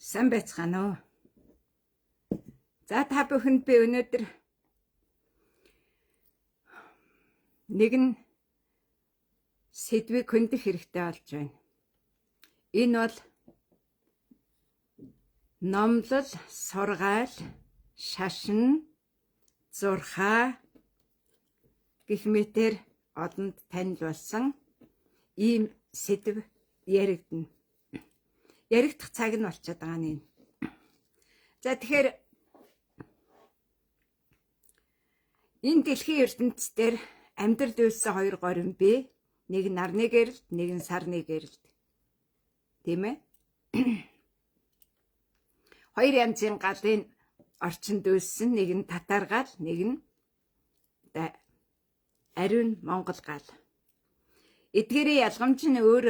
Сайн байцгаана уу? За та бүхэнд би өнөөдөр нэгэн сэдвийг хөндөх хэрэгтэй болж байна. Энэ бол номлол, сургаал, шашин, зурхаа гэх мэтэр олонд танил болсон ийм сэдв яригдана. Яригдах цаг нь болчиход байгаа нь. За тэгэхээр энэ дэлхийн ертөнцийн амьдрал үйлсэн хоёр горин бий. Нэг нарны гэрэлт, нэг нь сарны гэрэлт. Тийм ээ? Хоёр янзын галын орчинд үйлсэн, нэг нь татар гал, нэг нь ариун монгол гал. Эдгээрийн ялгамж нь өөр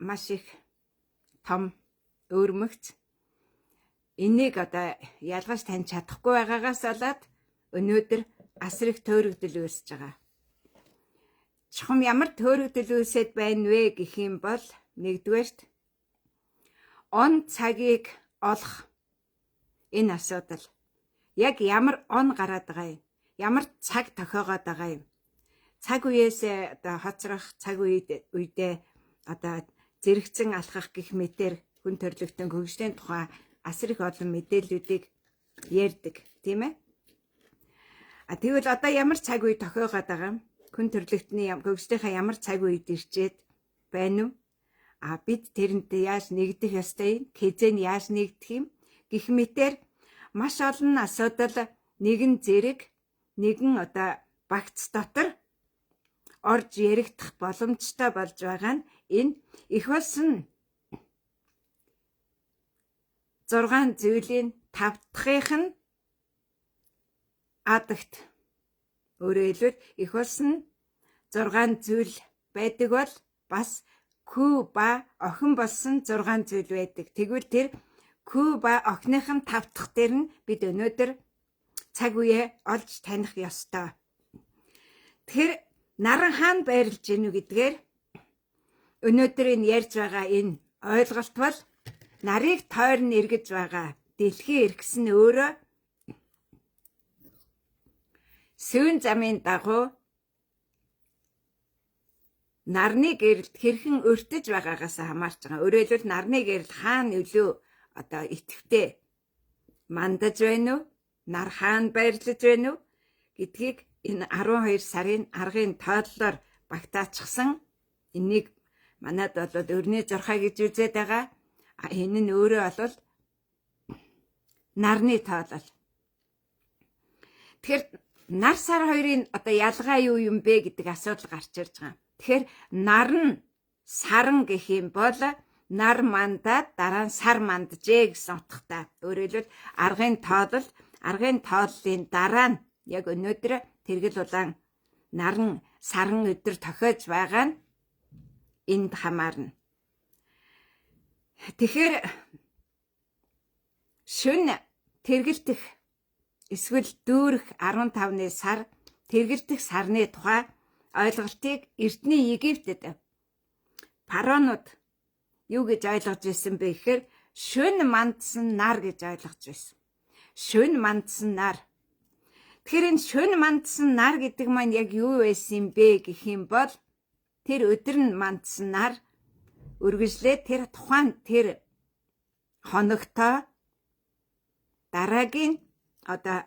маш их том өөрмөгц. Энийг одоо ялгаж таньж чадахгүй байгаагаас болоод өнөөдөр асар их төөрөгдөл үүсэж байгаа. Чухам ямар төөрөгдөл үүсэд байна вэ гэх юм бол нэгдүгээрт он цагийг олох энэ асуудал. Яг ямар он гараад байгаа юм? Ямар цаг тохиогоод байгаа юм? Цаг үеэс одоо хоцрох, цаг үедээ одоо зэрэгцэн алхах гэх мэтэр хүн төрөлхтөн хөгжлийн тухай асар их олон мэдээллүүдийг ярьдаг, тийм ээ? Тэгвэл одоо ямар цаг үе тохиогоод байгаа юм? Хүн төрөлхтний хөгжлийнхаа ямар цаг үед ирчээд байна уу? Бид тэрнтэй яаж нэгдэх ёстой юм? Хизээ нь яаж нэгдэх юм? Гэх мэтэр маш олон асуудал нэгэн зэрэг, нэгэн одоо багц дотор орж яригдах боломжтой болж байгаа нь энэ их болсон 6 зүйлийн 5 дахьих нь адагт. Өөрөөр хэлбэл их болсон 6 зүйл байдаг бол бас хүү ба охин болсон 6 зүйл байдаг. Тэгвэл тэр хүү ба охиныхын 5 дахь дээр нь бид өнөөдөр цаг үе олж таних ёстой. Тэгэхээр наран хаана байрлаж гинү гэдгээр өнөөдөр энэ ярьж байгаа энэ ойлголт бол нарыг тойрон эргэж байгаа дэлхийн эргэс нь өөрөө сүүн замын дагуу нарны гэрэлд хэрхэн өртөж байгаагаас хамаарч байгаа. Өөрөөр хэлбэл нарны гэрэл хаана илүү одоо идэвхтэй мандаж байна уу? Нар хаана байрлаж байна уу гэдгийг энэ 12 сарын аргын тооллоор багтаачихсан. Энийг манайд бол өрний зурхаа гэж үзээд байгаа. Энэ нь өөрөө бол нарны тоолол. Тэгэхээр нар сар хоёрын одоо ялгаа юу юм бэ гэдэг асуудал гарч ирж байгаа. Тэгэхээр нар нь саран гэх юм бол нар мандаад дараа нь сар манджээ гэсэн утгатай. Өөрөөр хэлбэл аргын тооллын дараа нь яг өнөөдөр тэргэл улаан наран саран өдөр тохиож байгаа нь энд хамаарна. Тэгэхээр шөнө тэргэлдэх эсвэл дүүрэх 15-ны сар тэргэлдэх сарны тухай ойлголтыг Эрдэнэ Египтэд фараонууд юу гэж ойлгож ирсэн бэ гэхээр шөнө мандсан нар гэж ойлгож байсан. Шөнө мандсан нар. Тэгэхээр энэ шөнө мандсан нар гэдэг маань яг юу байсан юм бэ гэх юм бол тэр өдөр нь мандсан нар үргэлжлээд тэр тухайн тэр хоногтой дараагийн одоо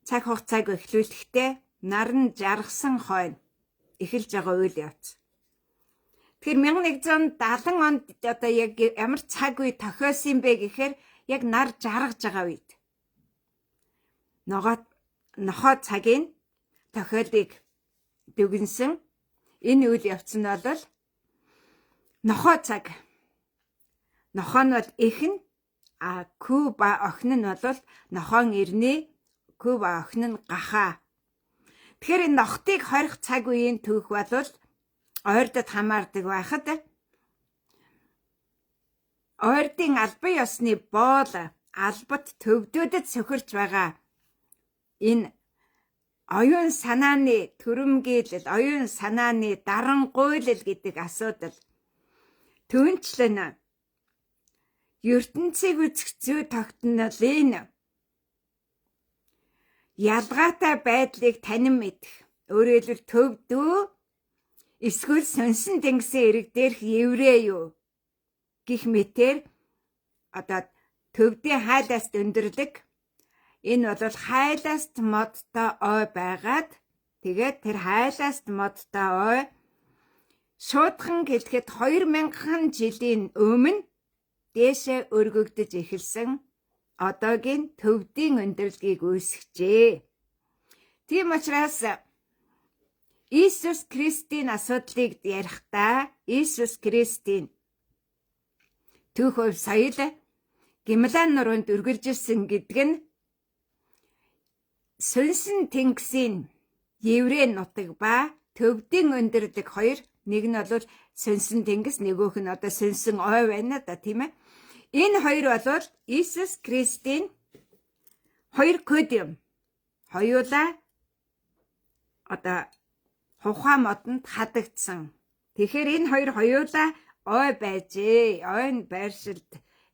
цаг хугацааг эхлүүлэхдээ нар нь жаргасан хойно эхэлж байгаа үйл явц. Тэгэхээр 1170 онд одоо яг ямар цаг үе тохиосон бэ гэхээр яг нар жаргаж байгаа үед. Нохоо цагийн тохиолыг дүгнсэн энэ үйл явц нь бол нохоо цаг. Нохоо нь бол эхэн, хүү ба охин нь бол нохоон ирнэ, хүү ба охин нь гахаа. Тэгэхээр энэ нохтыг хорих цаг үеийн түүх бол ойрдод хамаардаг байхад ойрдын албан ёсны боол албат төвдөөдөд сөхөрч байгаа энэ оюун санааны төрөмгийлэл, оюун санааны дарангуйлал гэдэг асуудал түнчлэн ертөнцийг үзэх зүй тогтнол энэ ялгаатай байдлыг танин мэдэх. Өөрөөр хэлбэл төвдөө эсвэл сонсон тэнгисийн эрэг дээрх еврей юу гэх мэтээр одоо төвдийн хайлаас өндөрлөг. Энэ бол хайлаас модтой ой байгаад тэгээд тэр хайлаас модтой ой шуудхан хэлэхэд 2000 жилийн өмнө дээшээ өргөгдөж эхэлсэн одоогийн төвдийн өндөрлөгийг үүсгэжээ. Тийм учраас Иесус Христийн асуудлыг ярихдаа Иесус Христийн түүх хувь соёл Гимлан нуруунд үргэлжилсэн гэдэг нь сонсон тэнгисийн еврей нутаг ба төвдийн өндөрлөг хоёр, нэг нь бол сонсон тэнгис, нөгөөх нь одоо сонсон ой байна да, тийм ээ. Энэ хоёр бол Иесус Христийн хоёр код юм. Хоёулаа одоо хухаа модонд хадагдсан. Тэгэхээр энэ хоёр хоёулаа ой байжээ. Ойн байршилд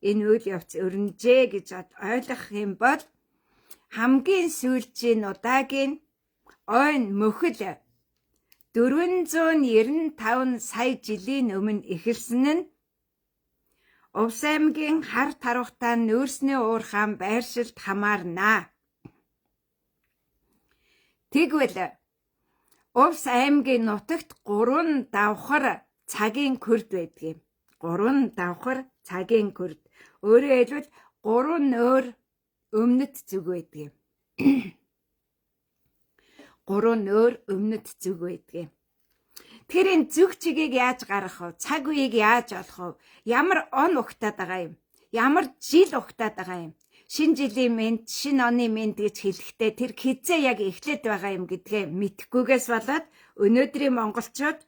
энэ үйл явц өрнөжээ гэж ойлгох юм бол хамгийн сүүлчийн удаагийн ойн мөхөл 495 сая жилийн өмнө эхэлсэн нь Увс аймгийн хар тархтай нөөцний уурхаан байршилд хамаарна. Тэгвэл Увс аймгийн нутагт 3 давхар цагийн күрд байдаг юм. 3 давхар цагийн күрд. Өөрөөр хэлбэл 3 нөөр өмнөд зүг байдаг юм. 3 нөөр өмнөд зүг байдаг юм. Тэгэхээр энэ зүг чигийг яаж гаргах вэ? Цаг үеийг яаж олох вэ? Ямар он ухтаад байгаа юм? Ямар жил ухтаад байгаа юм? Шинэ жилийн мэнд, шинэ оны мэнд гэж хэлэхдээ тэр хизээ яг эхлээд байгаа юм гэдгээ мэдхгүйгээс болоод өнөөдрийн монголчууд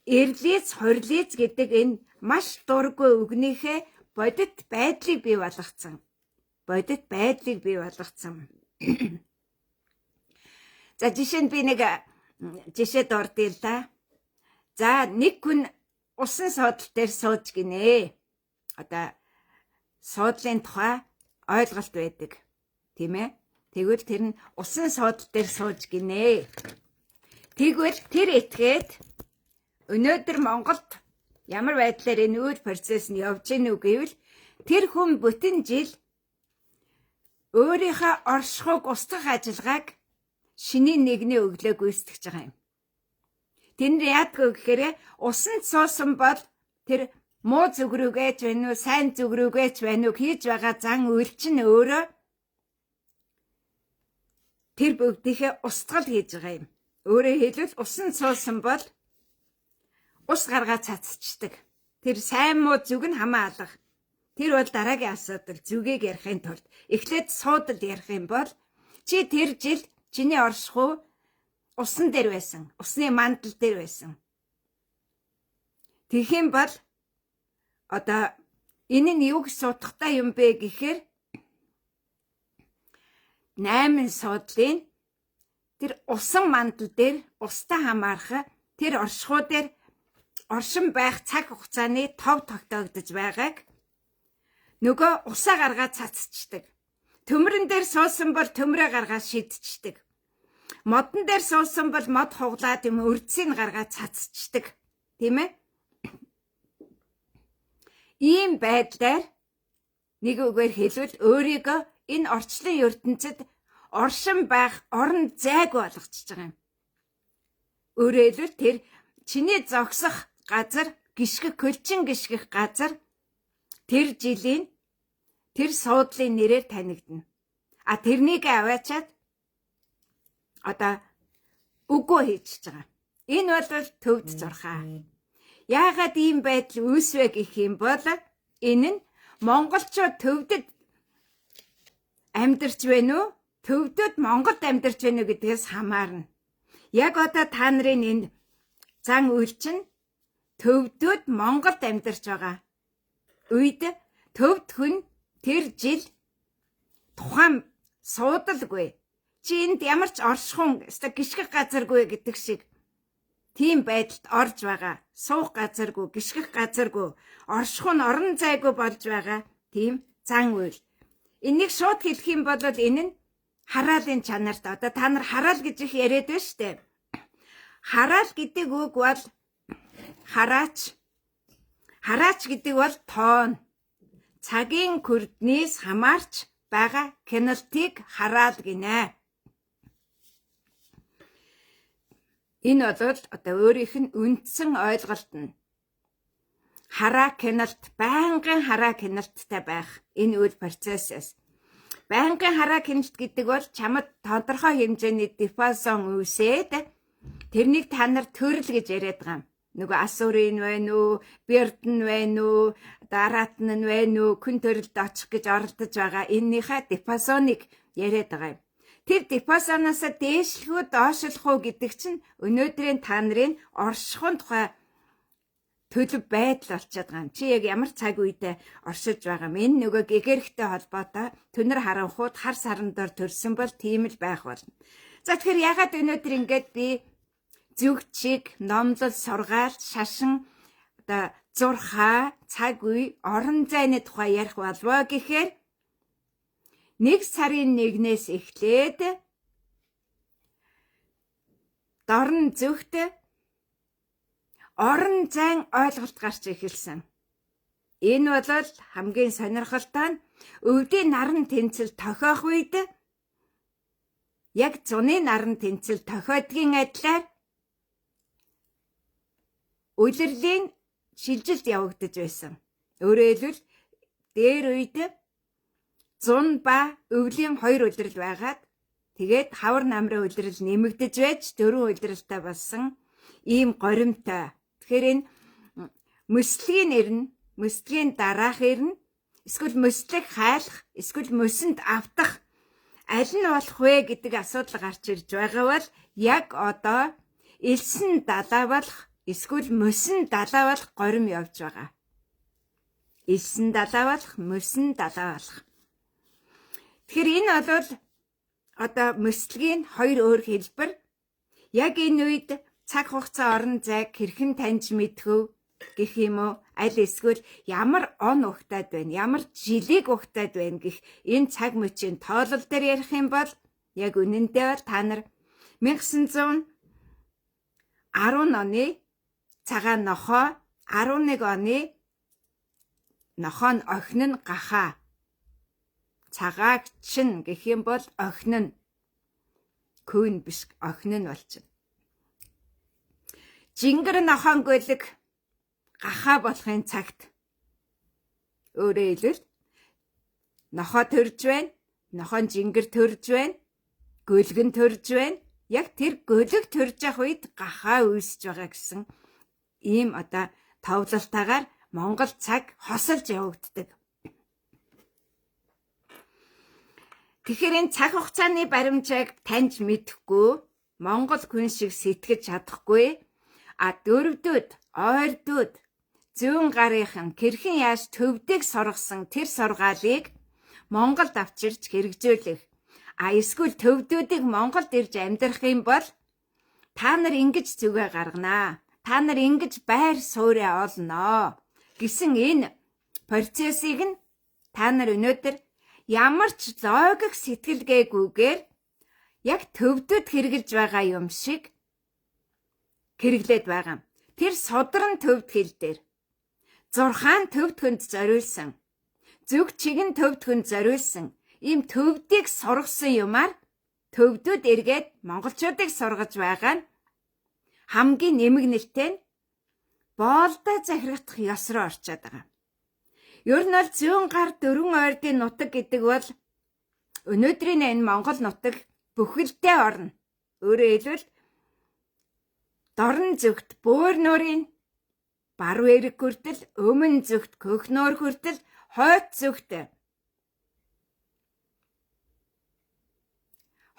эрлиц, хурлиц гэдэг энэ маш дургүй үгнийхээ бодит байдлыг бий болгоцсон. Бодит байдлыг бий болгоцсон. За жишээ нь би нэг жишээ дурдъя л да. За нэг хүн усан суудлын дээр сууж гинэ. Одоо суудлын тухай ойлголт байдаг. Тийм ээ? Тэгвэл тэр нь усан суудлын дээр сууж гинэ. Тэгвэл тэр этгээд өнөөдөр Монголд ямар байдлаар энэ үйл процесс нь явж гэнэ үү гэвэл тэр хүн бүтэн жил өөрийнхөө оршихуйг устгах ажиллагааг шинийн нэгний өглөө гүйцэтгэж байгаа юм. Тэнд яадгүй гэхээр усанд суусан бол тэр муу зүг рүүгээч байна уу, сайн зүг рүүгээч байна уу хийж байгаа зан үйл чинь өөрөө тэр бүгдийнхээ устгал хийж байгаа юм. Өөрөөр хэлбэл усанд суусан бол ус гаргаа цацчдаг. Тэр сайн муу зүг нь хамаа алга. Тэр бол дараагийн асуудал. Зүгийг ярихын тулд эхлээд суудал ярих юм бол чи тэр жил чиний оршихуй усан дээр байсан. Усны мандал дээр байсан. Тэгэх юм бол одоо энэ нь юу гэж судахтай юм бэ гэхээр 8 суудлын тэр усан мандал дээр устай хамаарах тэр оршихуй дээр оршин байх цаг хугацааны тов тогтоогдож байгааг нөгөө усаа гаргаад цацчдаг. Төмрөн дээр суусан бол төмрөө гаргаад шидчихдэг. Модон дээр суусан бол мод хуглаад юм өрдсийг гаргаад цацчдаг. Тийм ээ? Ийм байдлаар нэг үгээр хэлвэл өөрийгөө энэ орчлон ертөнцид оршин байх орон зайг болгочихж байгаа юм. Өөрөөр хэлбэл тэр чиний зогсох газар, гიშгэх, көлчин гიშгэх газар тэр жилийн тэр суудлын нэрээр танигдана. А тэрнийг аваачаад одоо үгүй хийж байгаа. Энэ бол төвд зурхаа. Яагаад ийм байдал үүсвэ гэх юм бол энэ нь монголчууд төвдөд амьдарч байна уу? Төвдөд Монголд амьдарч байна уу гэдгээс хамаарна. Яг одоо та нарын энэ зан үйл чинь төвдөд Монголд амьдарч байгаа. Үед төвд хүн тэр жил тухайн суудалгүй чи энд ямар ч оршихуун гიშгэх газаргүй гэдэг шиг тийм байдалд орж байгаа. Суух газаргүй, гიშгэх газаргүй, оршихуун орон зайгүй болж байгаа. тийм зан үйл. Энийг шууд хэлэх юм бол энэ нь хараалын чанарт. Одоо та нар хараал гэж их яриад байна шүү дээ. Хараал гэдэг үг бол хараач. Хараач гэдэг бол тоон. Цагийн күрднээс хамаарч байгаа киналтыг хараал гинэ. Энэ бол одоо өөрийнх нь үндсэн ойлголт нь. Хараа киналт, байнгын хараа киналттай байх энэ үйл процессээс. Байнгын хараа киналт гэдэг бол чамд тодорхой хэмжээний дифазон үүсээд тэрнийг та нар төрөл гэж яриад байгаа юм. Нөгөө асурын байна уу, бэрдэн байна уу, дараатн нь байна уу, күн төрөлд очих гэж оролдож байгаа эннийхээ дифазоныг яриад байгаа юм. Тэр дифазоноос дээшлэхүү доошлох уу гэдэг чинь өнөөдрийн та нарын оршихуун тухай төлөв байдал болчиход байгаа юм. Чи яг ямар цаг үедээ оршиж байгаа юм. Энэ нөгөө гэгэрхтэй холбоотой түнэр харанхууд хар саран дор төрсөн бол тийм л байх болно. За тэгэхээр ягаад өнөөдөр ингээд би зүгчиг, номлол, сургаал, шашин, одоо зурхаа, цаг үе, орон зайны тухай ярих болвоо гэхээр 1 сарын 1-ээс эхлээд дорн зүгт орон зайн ойлголт гарч эхэлсэн. Энэ бол хамгийн сонирхолтой нь өвдийн наран тэнцэл тохиох үед яг зуны наран тэнцэл тохиодгийн адилаар улирлын шилжилт явагдаж байсан. Өөрөөр хэлбэл дээр үед зун ба өвлийн 2 улирал байгаад тэгээд хавар намрын улирал нэмэгдэж байж 4 улиралтай болсон ийм горимтой. Тэгэхээр энэ мөслөгийн ирнэ, мөслөгийн дараах ирнэ, эсвэл мөслөг хайлах, эсвэл мөсөнд автах аль нь болох вэ гэдэг асуудал гарч ирж байгаа бол яг одоо элсэн далай болох эсвэл мөсөн далай болох горим явж байгаа. Элсэн далай болох, мөсөн далай болох. Тэгэхээр энэ бол одоо мөслөгийн 2 өөр хэлбэр. Яг энэ үед цаг хугацаа орон зайг хэрхэн таньж мэдхөв гэх юм уу? Аль эсвэл ямар он ухтаад байна, ямар жилиг ухтаад байна гэх энэ цаг мөчийн тоолол дээр ярих юм бол яг үнэндээ бол та нар 1910 оны цагаан нохой, 11 оны нохой нь охин нь гахаа. Цагааг чин гэх юм бол охин нь күүн биш охин нь болчихно. Жингэр нохойн гөлөг гахаа болохын цагт өөрөөр хэлбэл нохой төрж байна, нохойн жингэр төрж байна, гөлөг нь төрж байна. Яг тэр гөлөг төрж явах үед гахаа үүсэж байгаа гэсэн ийм одоо товлолтойгоор Монгол цаг хосолж явагддаг. Тэгэхээр энэ цаг хугацааны баримжааг таньж мэдэхгүй, Монгол хүн шиг сэтгэж чадахгүй, дөрөвдөд, ойрдууд, зүүн гарынхан хэрхэн яаж төвдөг сургасан тэр сургаалыг Монголд авчирч хэрэгжүүлэх. Эсвэл төвдүүдийг Монголд ирж амьдрах юм бол та нар ингэж зүгээ гарганаа. Та нар ингэж байр суурьа олноо гэсэн энэ процессыг нь та нар өнөөдөр ямар ч логик сэтгэлгээгүйгээр яг төвдөд хэрэгжилж байгаа юм шиг хэрэглээд байгаа. Тэр содрон төвд хэл дээр зурхаан төвд хүнд зориулсан, зүг чигэн төвд хүнд зориулсан ийм төвдийг сургасан юмар төвдөд эргээд монголчуудыг сургаж байгаа нь хамгийн нэмэг нэртэй нь боолдоо захирагдах ёс руу орчоод байгаа. Ер нь бол зүүн гар дөрвөн ойрдын нутаг гэдэг бол өнөөдрийн энэ Монгол нутаг бүхэлдээ орно. Өөрөөр хэлбэл дорн зүгт бөөр нуурын баруун эрэг хүртэл, өмнө зүгт Көхнөр хүртэл, хойд зүгт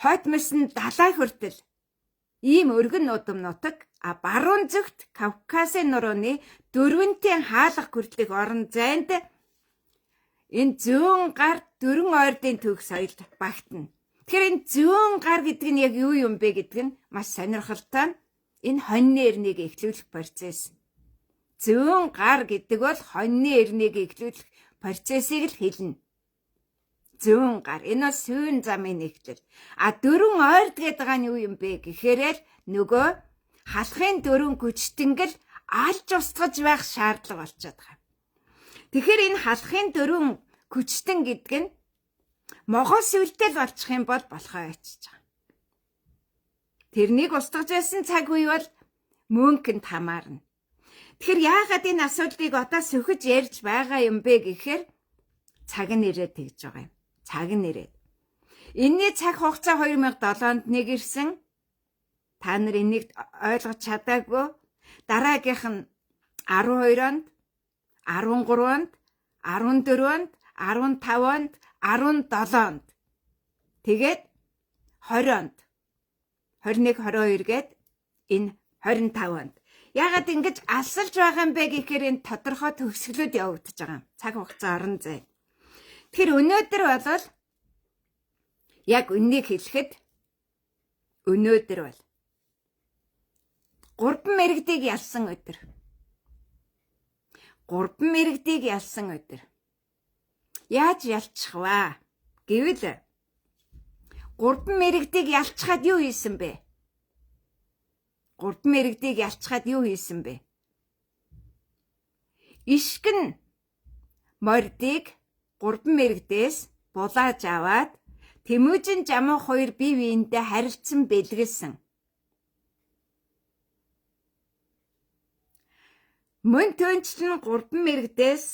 хойд мөсөн далай хүртэл ийм өргөн нутам нутаг, баруун зүгт Кавказын нурууны дөрвөнтийн хаалга хүртэлх орон зайд энэ зүүн гар дөрвөн ойрдын төв соёлд багтана. Тэгэхээр энэ зүүн гар гэдэг нь яг юу юм бэ гэдэг нь маш сонирхолтой. Энэ хоньны эрнийг эхлүүлэх процесс. Зүүн гар гэдэг бол хоньны эрнийг эхлүүлэх процессыг л хэлнэ. Зүүн гар. Энэ бол сүүн замын нэгтлэл. Дөрвөн ойрд гэдэг байгаа нь юу юм бэ гэхээр л нөгөө халахын дөрвөн гүчтэнгэл алж устгаж байх шаардлага болчиход байгаа. Тэгэхээр энэ халахын дөрвөн гүчтэн гэдэг нь могоос үлдэл болчих юм бол болохоо ячиж байгаа. Тэрнийг устгаж байсан цаг үе бол мөнхөнд хамаарна. Тэгэхээр яагаад энэ асуудлыг одоо сөхөж ярьж байгаа юм бэ гэхээр цаг нь ирээд тэгж байгаа юм. Цаг нь ирээд. Энийний цаг хугацаа 2007-нд нэг ирсэн. Та нар энийг ойлгож чадаагүй. Дараагийнх нь 12-онд, 13-онд, 14-онд, 15-онд, 17-онд. Тэгээд 20-онд. 21, 22 гээд энэ 25-онд. Яагаад ингэж алсалж байгаа юм бэ гэхээр энэ тодорхой төгсгөлүүд явагдаж байгаа. Цаг хугацаа орон зай. Тэгэхээр өнөөдөр бол яг үннийг хэлэхэд өнөөдөр бол 3 мэрэгдийг ялсан өдөр. 3 мэрэгдийг ялсан өдөр. Яаж ялчих вэ? Гэвэл 3 мэрэгдийг ялчхад юу хийсэн бэ? 3 мэрэгдийг ялчхад юу хийсэн бэ? Ишгэн мордыг 3 мэрэгдээс булааж аваад Тэмүүжин жамуу хоёр бие биендээ харилцсан бэлгэлсэн. Мөн түнчлэн 3 мэрэгдээс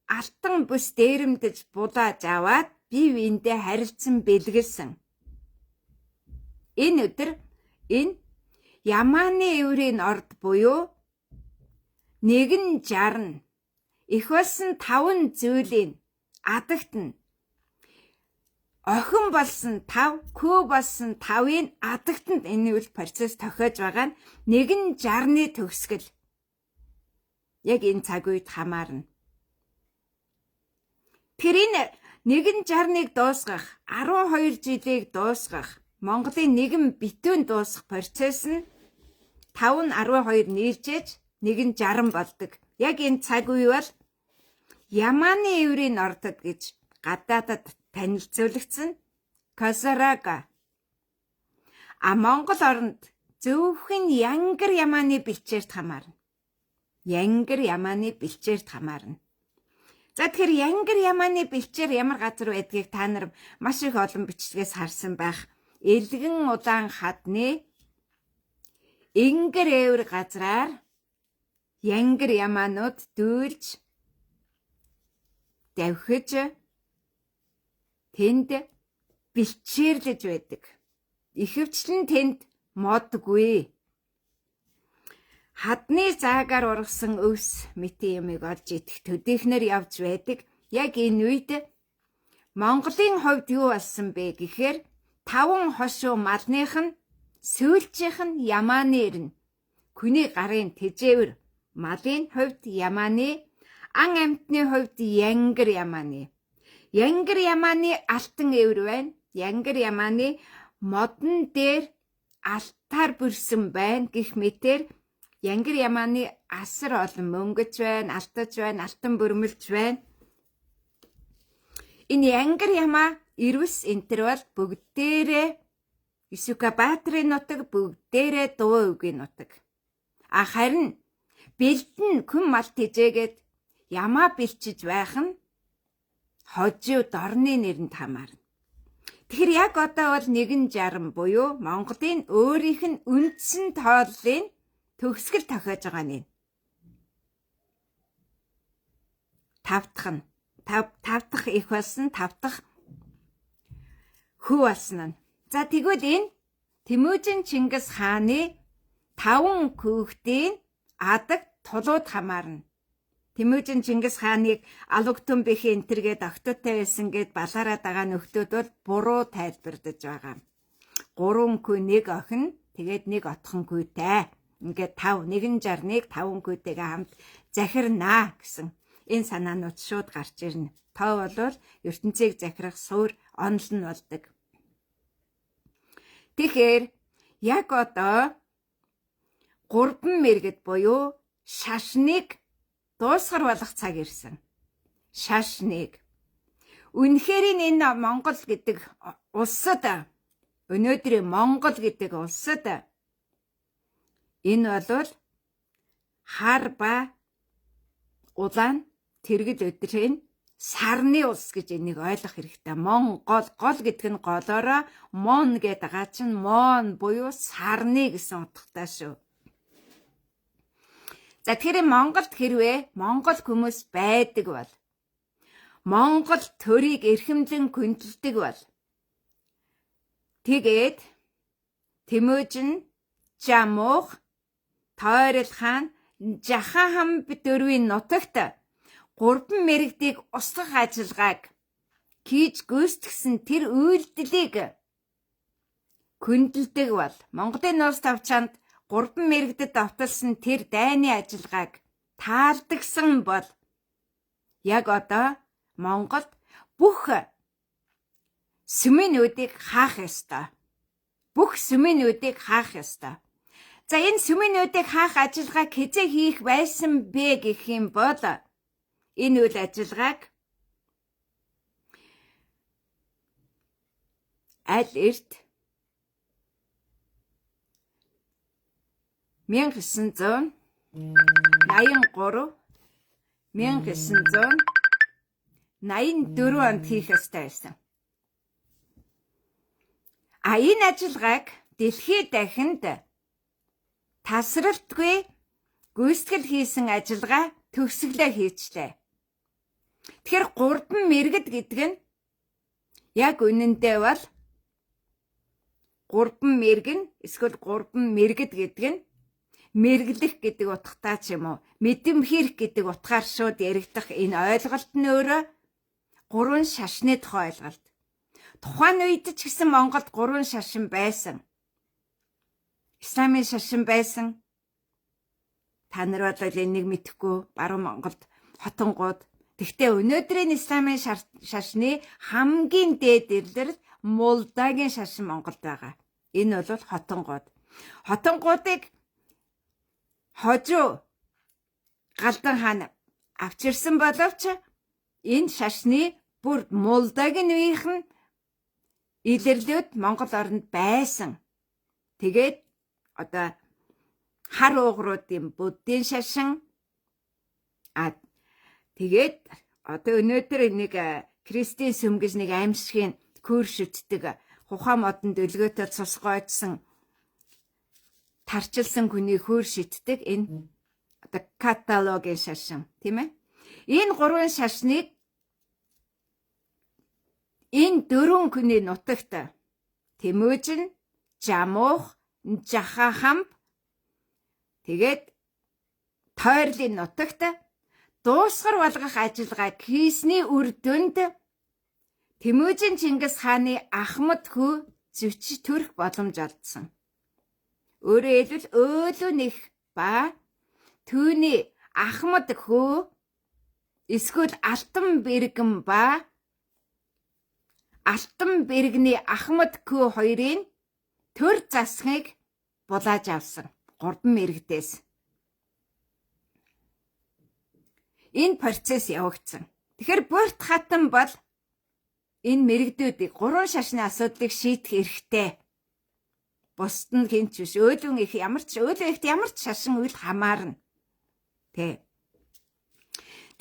алтан бүс дээрэмдэж булааж аваад бие биендээ харилцсан бэлгэлсэн. Энэ өдөр энэ Ямааны эврийн орд буюу 160 их болсон 5 зүйлийн адагт нь охин болсон 5, хүү болсон 5-ын адагтанд энэ үйл процесс тохиож байгаа нь 160-ны төгсгөл. Яг энэ цаг үед хамаарна. Тэр энэ 160-ыг дуусгах, 12 жилийг дуусгах, Монголын нэгэн битүүн дуусгах процесс нь 5 нь 12 нийлжээж 160 болдог. Яг энэ цаг үе бол Ямааны эврийн ордод гэж гадаадад танилцуулагдсан Косарага. Монгол оронд зөвхөн Янгар Ямааны бэлчээрт хамаарна. Янгар Ямааны бэлчээрт хамаарна. За тэгэхээр Янгар Ямааны бэлчээр ямар газар байдгийг та нар маш их олон бичлэгээс харсан байх. Элгэн улаан хадны Ингэр эвэр газраар Янгар Ямаанууд дүүлж давхиж тэнд бэлчээрлэж байдаг. Ихэвчлэн тэнд модгүй. Хадны заагаар ургасан өвс мэтийн юмыг олж идэх төдийхнэр явж байдаг. Яг энэ үед Монголын хувьд юу болсон бэ гэхээр 5 хошуу малных нь сүүлчийнх нь Ямааны ирнэ. Хүний гарын тэжээвэр малын хувьд Ямааны, ан амьтны хувьд Янгар Ямааны. Янгар Ямааны алтан эвэр байна. Янгар Ямааны модон дээр алтаар бүрсэн байна. Гэх мэтээр Янгар Ямааны асар олон мөнгөж байна, алтаж байна, алтан бүрмэлж байна. Энэ Янгар Ямаа Ирвэс энтер бол бүгдээрээ Исүкабаатрын нутаг, бүгдээрээ Дуу өвгийн нутаг. Харин бэлдэн күн мал тэжээгээд Ямаа бэлчиж байх нь хожуу дорны нэрэнд хамаарна. Тэгэхээр яг одоо бол 160 буюу Монголын өөрийнх нь үндсэн тооллын төгсгөл тохиож байгаа нь. 5 дахь их болсон, 5 дахь хүү болсон нь. За тэгвэл энэ Тэмүүжин Чингис хааны 5 хүүхдийн адаг тулууд хамаарна. Тэмүүжин Чингис хааныг алугтун бэхи энтергээд октотой байсан гэд балаараад байгаа нөхдүүд бол буруу тайлбардаж байгаа. 3 хүү 1 охин, тэгээд 1 отхон хүүтэй. Ингээд 161 5 хүүтэйгээ хамт захирнаа гэсэн энэ санаанууд шууд гарч ирнэ. Тоо бол ертөнцийг захирах суур онол нь болдог. Тэгэхээр яг одоо 3 мэргэд буюу шашныг дуусгар болох цаг ирсэн. шашныг. Үнэхээр энэ Монгол гэдэг улсад, өнөөдрийн Монгол гэдэг улсад энэ бол хар ба улаан тэргэл өдрийн сарны улс гэж энийг ойлгох хэрэгтэй. Монгол, гол гэдэг нь голоороо мон гэдэг байгаа чинь мон буюу сарны гэсэн утгатай шүү. За тэгэхээр Монголд хэрвээ монгол хүмүүс байдаг бол Монгол төрийг эрхэмлэн гүнэлдэг бол тэгээд Тэмүжин, Жамуух, Тойрол хаан, Жахан хамт дөрвийн нутагт 3 мэрэгдийг устгах ажиллагааг хийж гүйцэтгсэн тэр үйлдэлийг гүнэлдэг бол Монголын улс тавчаанд 3 мэрэгдэд давталсан тэр дайны ажиллагааг таалдагсан бол яг одоо Монголд бүх сүмийнүүдийг хаах ёстой. Бүх сүмийнүүдийг хаах ёстой. За энэ сүмийнүүдийг хаах ажиллагааг хизээ хийх байсан бэ гэх юм бол энэ үйл ажиллагааг аль эрт 1983 1984 онд хийх ёстой байсан. Энэ ажиллагааг дэлхийд дахинд тасралтгүй гүйцэтгэл хийсэн ажиллагаа төгсгөлөө хийчлээ. Тэгэхээр 3 мэргэд гэдэг нь яг үнэндээ бол 3 мэргэн эсвэл 3 мэргэд гэдэг нь мэргэлэх гэдэг утгатай ч юм уу, мэдэмхийрх гэдэг утгаар шууд яригдах энэ ойлголт нь өөрөө 3 шашны тухай ойлголт. Тухайн үед ч гэсэн Монголд 3 шашин байсан. Исламын шашин байсан. Та нар бол энийг мэдэхгүй баруун Монголд хотонгууд. Тэгвэл өнөөдрийн исламын шашны хамгийн дээд ирлэр Молдагийн шашин Монголд байгаа. Энэ бол хотонгууд. Хотонгуудыг хожуу Галдан хаан авчирсан боловч энэ шашны бүр Молдагийн үеийнхэн илэрлүүд Монгол оронд байсан. Тэгээд одоо хар уугруудын буддийн шашин тэгээд одоо өнөөдөр нэг Кристийн сүм гэж нэг аимшигын көр шүтдэг Ухаан модонд өлгөөтэй цусгойдсон тарчилсан хүний хөр шитдэг энэ одоо каталогийн шашин тийм ээ. Энэ 3 шашныг энэ 4 хүний нутагт Тэмүжин, Жамуух, Жахан хамт тэгээд Тойрлын нутагт дуусгар болгох ажиллагааг хийсний үр дүнд Тэмүжин Чингис хааны Ахмад хүү зөчиж төрөх боломж олдсон. Өөрөөр хэлбэл Өөлөө нэх ба түүний Ахмад хүү эсвэл Алтан бэргэн ба Алтан бэргэний Ахмад хүү хоёрын төр засгийг булааж авсан 3 мэрэгдээс. Энэ процесс явагдсан. Тэгэхээр Бурт хатан бол энэ мэрэгдүүдийг 3 шашны асуудлыг шийдэх эрхтэй. Бусд нь хинч биш. Өөлөн их ямар ч шашин үйл хамаарна. Тэ.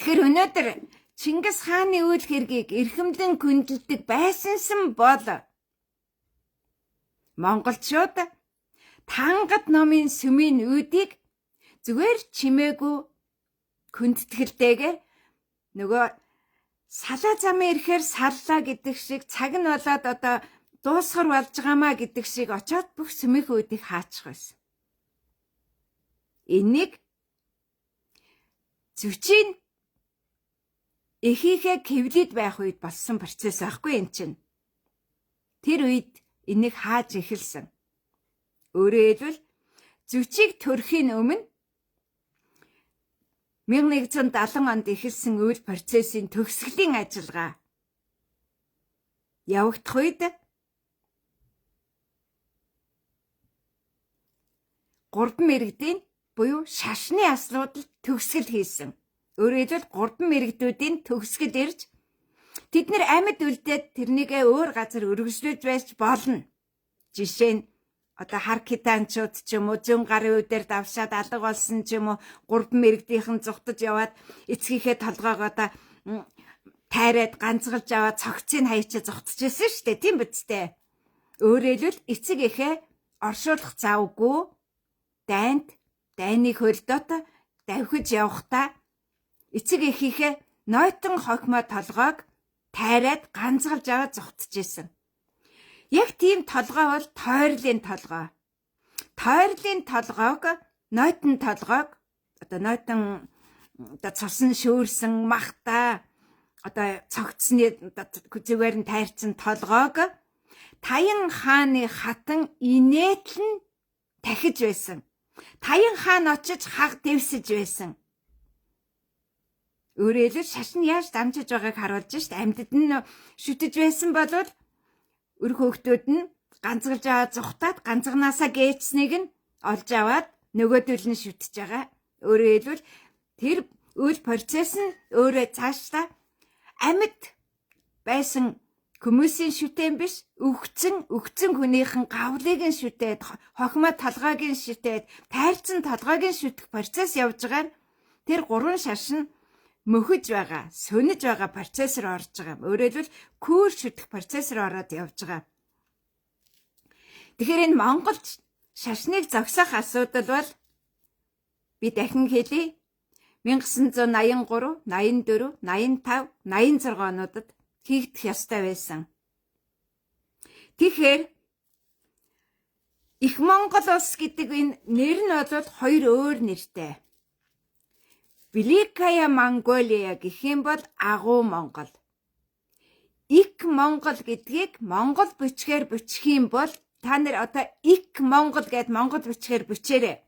Тэгэхээр өнөөдөр Чингис хааны үйл хэргийг эрхэмлэн гүнэлдэг байсансан бол монголчууд Тангад номын сүмийн үдийг зүгээр чимээгүй хүндэтгэлтэйгээр нөгөө салаа замын ирэхээр саллаа гэдэг шиг цаг нь болоод одоо дуусгар болж байгаамаа гэдэг шиг очоод бүх сүмийн үдийг хаачих байсан. Энийг зүчийн эхийнхээ кевлид байх үед болсон процесс байхгүй юм чинь. Тэр үед энийг хааж эхэлсэн. Өөрөөр хэлбэл зүчийг төрхийн өмнө 1170 онд эхэлсэн үйл процессын төгсгөлийн ажиллагаа явагдах үед 3 мэрэгдийн буюу шашны асуудал төгсгөл хийсэн. Өөрөөр хэлбэл 3 иргэдүүдийн төгсгөл ирж тэд нэр амьд үлдээд тэрнийгээ өөр газар өргөжлөж байж болно. Жишээ нь одоо хар китанчууд ч юм уу зүүн гарын үдээр давшаад алга болсон ч юм уу 3 иргэдийнхэн зүхтэж яваад эцгийнхээ толгоог одоо тайраад ганцгалж аваад цогцыг хаячаа зүхтчихсэн шүү дээ. Тийм биз дээ. Өөрөөр хэлбэл эцэг эхээ оршуулах завгүй дайны хөлдөөт давхиж явахдаа эцэг эхийнхээ нойтон хохимоо толгоог тайраад ганцгалж аваад зүхтчихсэн. Яг тийм толгой бол тойрлын толгой. Тойрлын толгойг нойтон толгойг одоо нойтон одоо цусан шүүрсэн махта одоо цогцсны зүгээр нь тайрцсан толгойг Таян хааны хатан инээтлэн тахиж байсан. Таян хаан очиж хаг дэвсэж байсан. Өөрөөр хэлбэл шашин яаж дамжиж байгааг харуулж шít. Амьдад нь шүтэж байсан бол өр хөөгтүүд нь ганцгалж аваад зүхтаад ганцганаасаа гээчснийг нь олж аваад нөгөөдөл нь шүтэж байгаа. Өөрөөр хэлбэл тэр үйл процесс нь өөрөө цаашдаа амьд байсан хүмүүсийн шүтэн биш, өгцөн хүнийхэн гавлыг нь шүтээд, хохимоо толгойг нь шүтээд, тайрцсан толгойг нь шүтэх процесс явж байгаа нь тэр 3 шашин мөхөж байгаа, сөнөж байгаа процессор орж байгаа. Өөрөөр хэлбэл күүр шүтэх процессор ороод явж байгаа. Тэгэхээр энэ Монголд шашныг зогсоох асуудал бол би дахин хэлье. 1983, 84, 85, 86 онуудад хийгдэх ёстой байсан. Тэгэхээр Их Монгол улс гэдэг энэ нэр нь бол 2 өөр нэртэй. Великая Монголия гэх юм бол агуу Монгол. Ик Монгол гэдгийг монгол бичгээр бичих юм бол та нар одоо Ик Монгол гэд монгол бичгээр бичээрэй.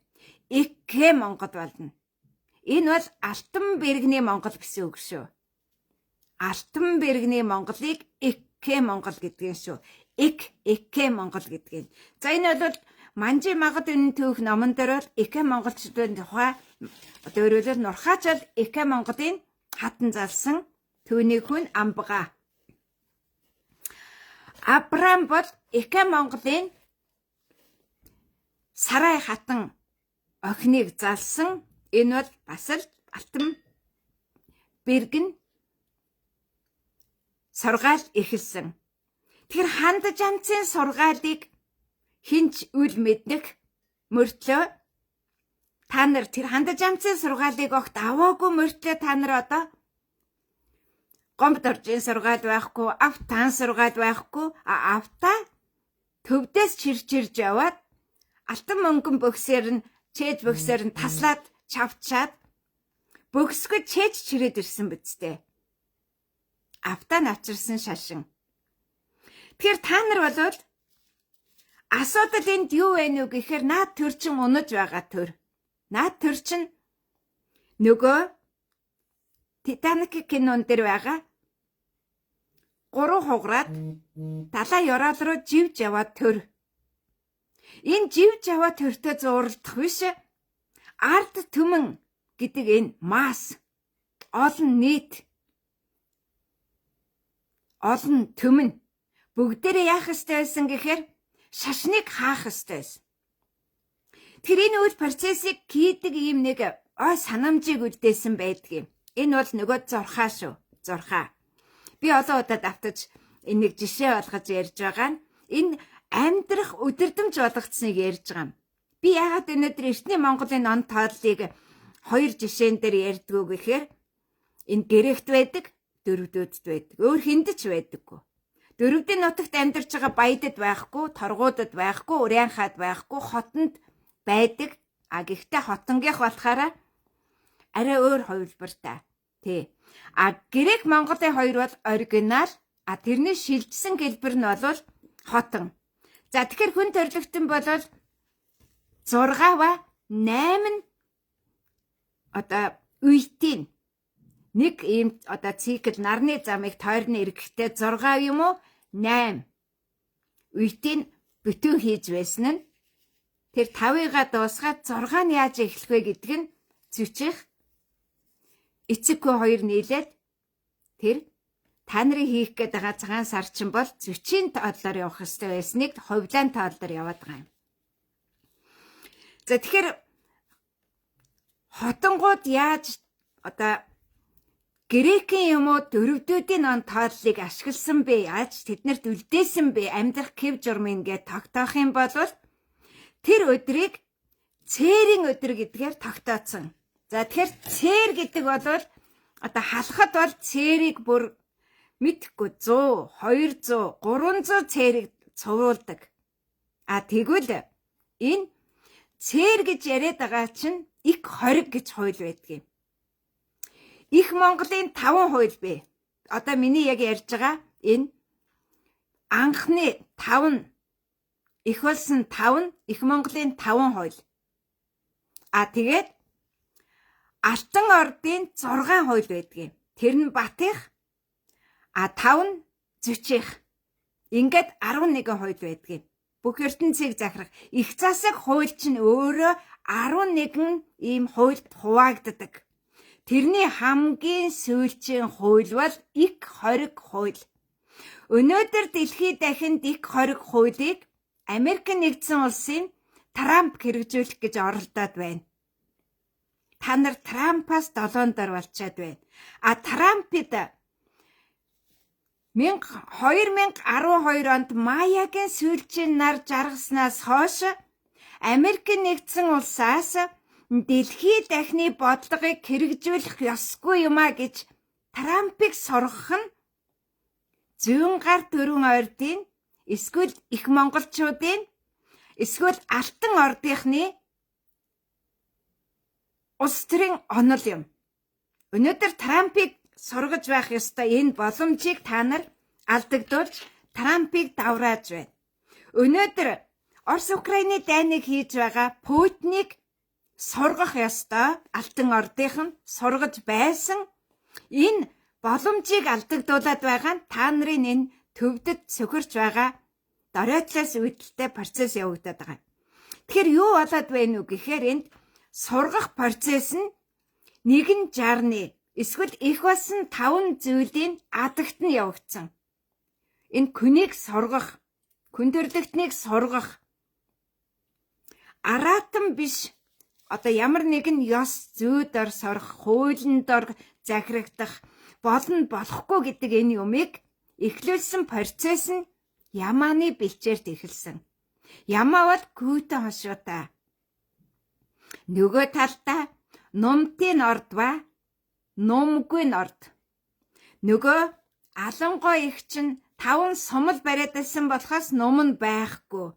Икэ Монгол болно. Энэ бол Алтан бэргэний Монгол гэсэн үг шүү. Алтан бэргэний Монголыг Икэ Монгол гэдгийг шүү. Икэ Монгол гэдгийг. За энэ бол Манжи магад үнэн түүх номон дээр бол Икэ монголчуудын тухай одоо өөрөөр нурхаач бол Икэ Монголын хатан залсан түүний хүн Амбага. Абрам бол Икэ Монголын Сарай хатан охиныг залсан. Энэ бол бас л Алтан бэргэн сургаал эхэлсэн. Тэр хандаж амцын сургаалыг хинч үл мэднэх мөртлөө та нар тэр хандаж амцын сургаалыг огт аваагүй мөртлөө та нар одоо гомд оржийн сургаал байхгүй, автан сургаал байхгүй, автаа төвдөөс чирчирж яваад алтан мөнгөн бөксөр нь чээж бөксөр нь таслаад чавчаад бөксгөд чээж чирээд ирсэн бидтэй. Автаа навчирсан шашин. Тэгэхээр та нар болвол асуудал энд юу вэ нү гэхээр наад төр чин унаж байгаа төр. Наад төр чин нөгөө Титаник кинон дээр байгаа 3 хугараад далаа ёроол руу живж яваад төр. Энэ живж яваад төртөө зууралдах биш. Ард түмэн гэдэг энэ масс олон нийт олон түмэн бүгдээрээ яах ёстой байсан гэхээр шашныг хаах ёстой байсан. Тэр энэ үйл процессыг хийдэг юм нэг ой санамжийг үлдээсэн байдаг юм. Энэ бол нөгөө зурхаа шүү. Зурхаа. Би олон удаа давтаж энийг жишээ болгож ярьж байгаа нь энэ амьдрах өдөрдмж болгоцсныг ярьж байгаа юм. Би яагаад өнөөдөр эртний Монголын он тооллыг 2 жишээн дээр ярьдгүү гэхээр энэ гэрэгт байдаг, дөрвдөөдд байдаг. Өөр хиндэж байдаггүй. Дөрвдийн нутагт амьдарч байгаа баядад байхгүй, торгуудад байхгүй, Урьянхаад байхгүй, хотонд байдаг. Гэхдээ хотонгийнх болохоор арай өөр хувилбартай. Тэ. Грек Монголын 2 бол оригинал, тэрний шилжсэн хэлбэр нь бол хотон. За тэгэхээр хүн төрөлхтөн бол 6-8 одоо үеийн нэг ийм одоо цикл нарны замыг тойрны эргэхдээ 6 юм уу 8 үеийн бүтэн хийж байсан нь тэр 5-ыгаа дуусгаад 6 нь яаж эхлэх вэ гэдг нь зүчих эцэггүй хоёр нийлээд тэр та нарын хийх гээд байгаа цагаан сарчин бол зөчийн тооллоор явах ёстой байсныг хувлаан тооллоор яваад байгаа юм. За тэгэхээр хотонгууд яаж одоо грекийн юм уу дөрвдүүдийн он тооллыг ашигласан бэ? Яаж тэднэрт үлдээсэн бэ? Амьдрах хэв журмын гэж тогтоох юм бол тэр өдрийг цээрийн өдөр гэдгээр тогтооцсон. За тэгэхээр цээр гэдэг бол одоо халахад бол цээрийг бүр мэдхгүй 100, 200, 300 цээрийг цувуулдаг. Тэгвэл энэ цээр гэж яриад байгаа чинь их хориг гэж хууль байдаг юм. Их Монголын 5 хууль бэ. Одоо миний яг ярьж байгаа энэ анхны 5 их болсон 5 их Монголын 5 хууль. Тэгээд Алтан ордын 6 хууль байдаг юм. Тэр нь Батих 5 нь Зөчих. Ингээд 11 хууль байдаг юм. Бүх ертөнцийг захирах их засаг хууль чинь өөрөө 11 ийм хуульд хуваагддаг. Тэрний хамгийн сүүлчийн хууль бол их хориг хууль. Өнөөдөр дэлхийд дахинд их хориг хуулийг Америк нэгдсэн улсын Трамп хэрэгжүүлэх гэж оролдоод байна. Та нар Трампаас 7 дор болчиход байна. Трампид 2012 онд Маягийн сүүлчийн нар жаргаснаас хойш Америк нэгдсэн улсаас дэлхийд дахины бодлогыг хэрэгжүүлэх ёсгүй юмаа гэж Трампыг сургах нь зүүн гар дөрвөн ордын эсвэл их монголчуудын эсвэл алтан ордынхны улс төрийн онол юм. Өнөөдөр Трампыг сургаж байх ёстой энэ боломжийг та нар алдагдуулж Трампыг даврааж байна. Өнөөдөр Орос Украины дайныг хийж байгаа Путиныг сургах ёстой. Алтан ордынхан сургаж байсан энэ боломжийг алдагдуулаад байгаа нь та нарын энэ төвдөд сөхөрч байгаа доройтлоос үүдэлтэй процесс явагдаад байгаа. Тэгэхээр юу болоод байна вэ гэхээр энд сургах процесс нь 160-ны эсвэл их болсон 5 зүйлийн адагт нь явагдсан. Энэ хүнийг сургах, хүн төрлөختнийг сургах аратан биш. Одоо ямар нэгэн ёс зүйдор сорох, хуулиндор захирагдах болно болохгүй гэдэг энэ юмыг эхлүүлсэн процесс нь Ямааны бэлчээрт эхэлсэн. Ямаа бол гүйтэн хошуутай. Нөгөө талдаа Нумтын орд ба Нумгүй орд. Нөгөө Алангой их чинь 5 сумал бариадсан болохоос нум нь байхгүй.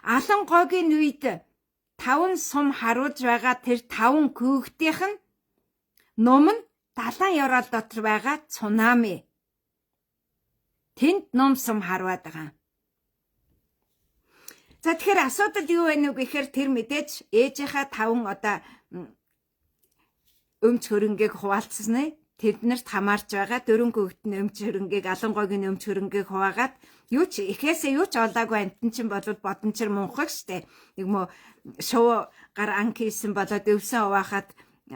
Алангойгийн үед 5 сум харуулж байгаа тэр 5 хүүхдийнх нь нум нь далайн ёроол дотор байгаа цунами. Тэнд ном сум харваад байгаа. За тэгэхээр асуудал юу вэ гэхээр тэр мэдээж ээжийнхаа 5 одоо өмч хөрөнгийг хуваалцсан нь тэднэрт хамаарч байгаа 4 хүүхэд нь өмч хөрөнгийг Алангойгийн өмч хөрөнгийг хуваагаад юу ч ихээсээ юу ч олаагүй амтэн чинь бол бодончир мунхаг штэ. Нэг мө шуу гар ан хийсэн болоод өвсөн хуваахад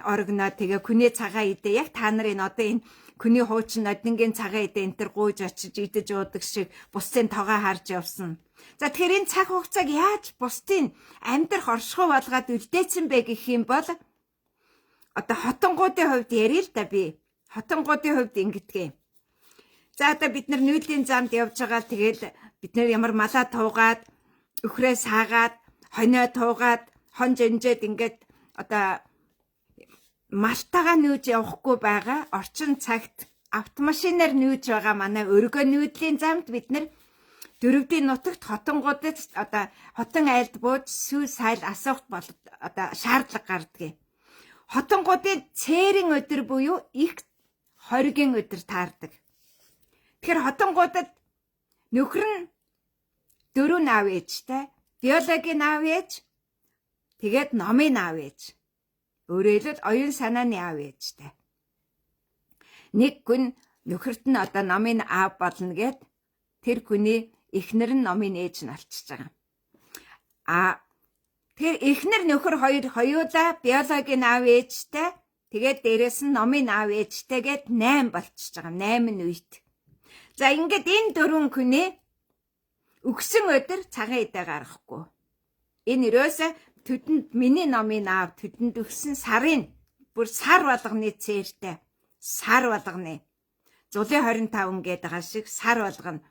орогноо тэгээ күнээ цагаан идэ яг та нарын одоо энэ күний хуучин однингийн цагаан идэ энэ төр гуйж очиж идэж уудаг шиг бусдын тоогоо харж явсан. За тэгэхээр энэ цаг хугацааг яаж бусдын амьдрах оршихуй болгоод үлдээсэн бэ гэх юм бол одоо хотонгуудын хувьд ярил л да би. Хотонгуудын хувьд ингэдэг юм. За одоо бид нар нүүдлийн замд явж байгаа тэгэл бид нар ямар малаа туугаад өхрөө саагаад хонио туугаад хон жинжэд ингээд одоо малтагаа нүүж явахгүй байгаа орчин цагт автомашинаар нүүж байгаа манай өргөө нүүдлийн замд бид нар дөрөвдийн нутагт хотонгуудад одоо хотон айлд бууж сүү сайл асуухт бол одоо шаардлага гардаг. Хотонгуудын цээрийн өдөр буюу их хоригийн өдөр таардаг. Тэгэхээр хотонгуудад нөхөр нь 4 аав ээжтэй, биологийн аав ээж, тэгээд номын аав ээж. Өөрөөр хэлбэл оюун санааны аав ээжтэй. Нэг хүн нөхөрт нь одоо номын аав болно гэд тэр хүний эхнэр нь номын ээж нь алчиж байгаа. Тэгэхээр эхнэр нөхөр хоёр хоёулаа биологийн аав ээжтэй, Тэгээд дээрэс нь номын аав ээжтэйгээд 8 болчихж байгаа. 8 үед. За ингээд энэ 4 хүний өгсөн өдөр цагаан идэ гаргахгүй. Энэ ерөөсө төдөнд миний номын аав төдөнд өгсөн сарын бүр сар болгоны цээртэй. Сар болгоны. Зулын 25 гээд байгаа шиг сар болгоно.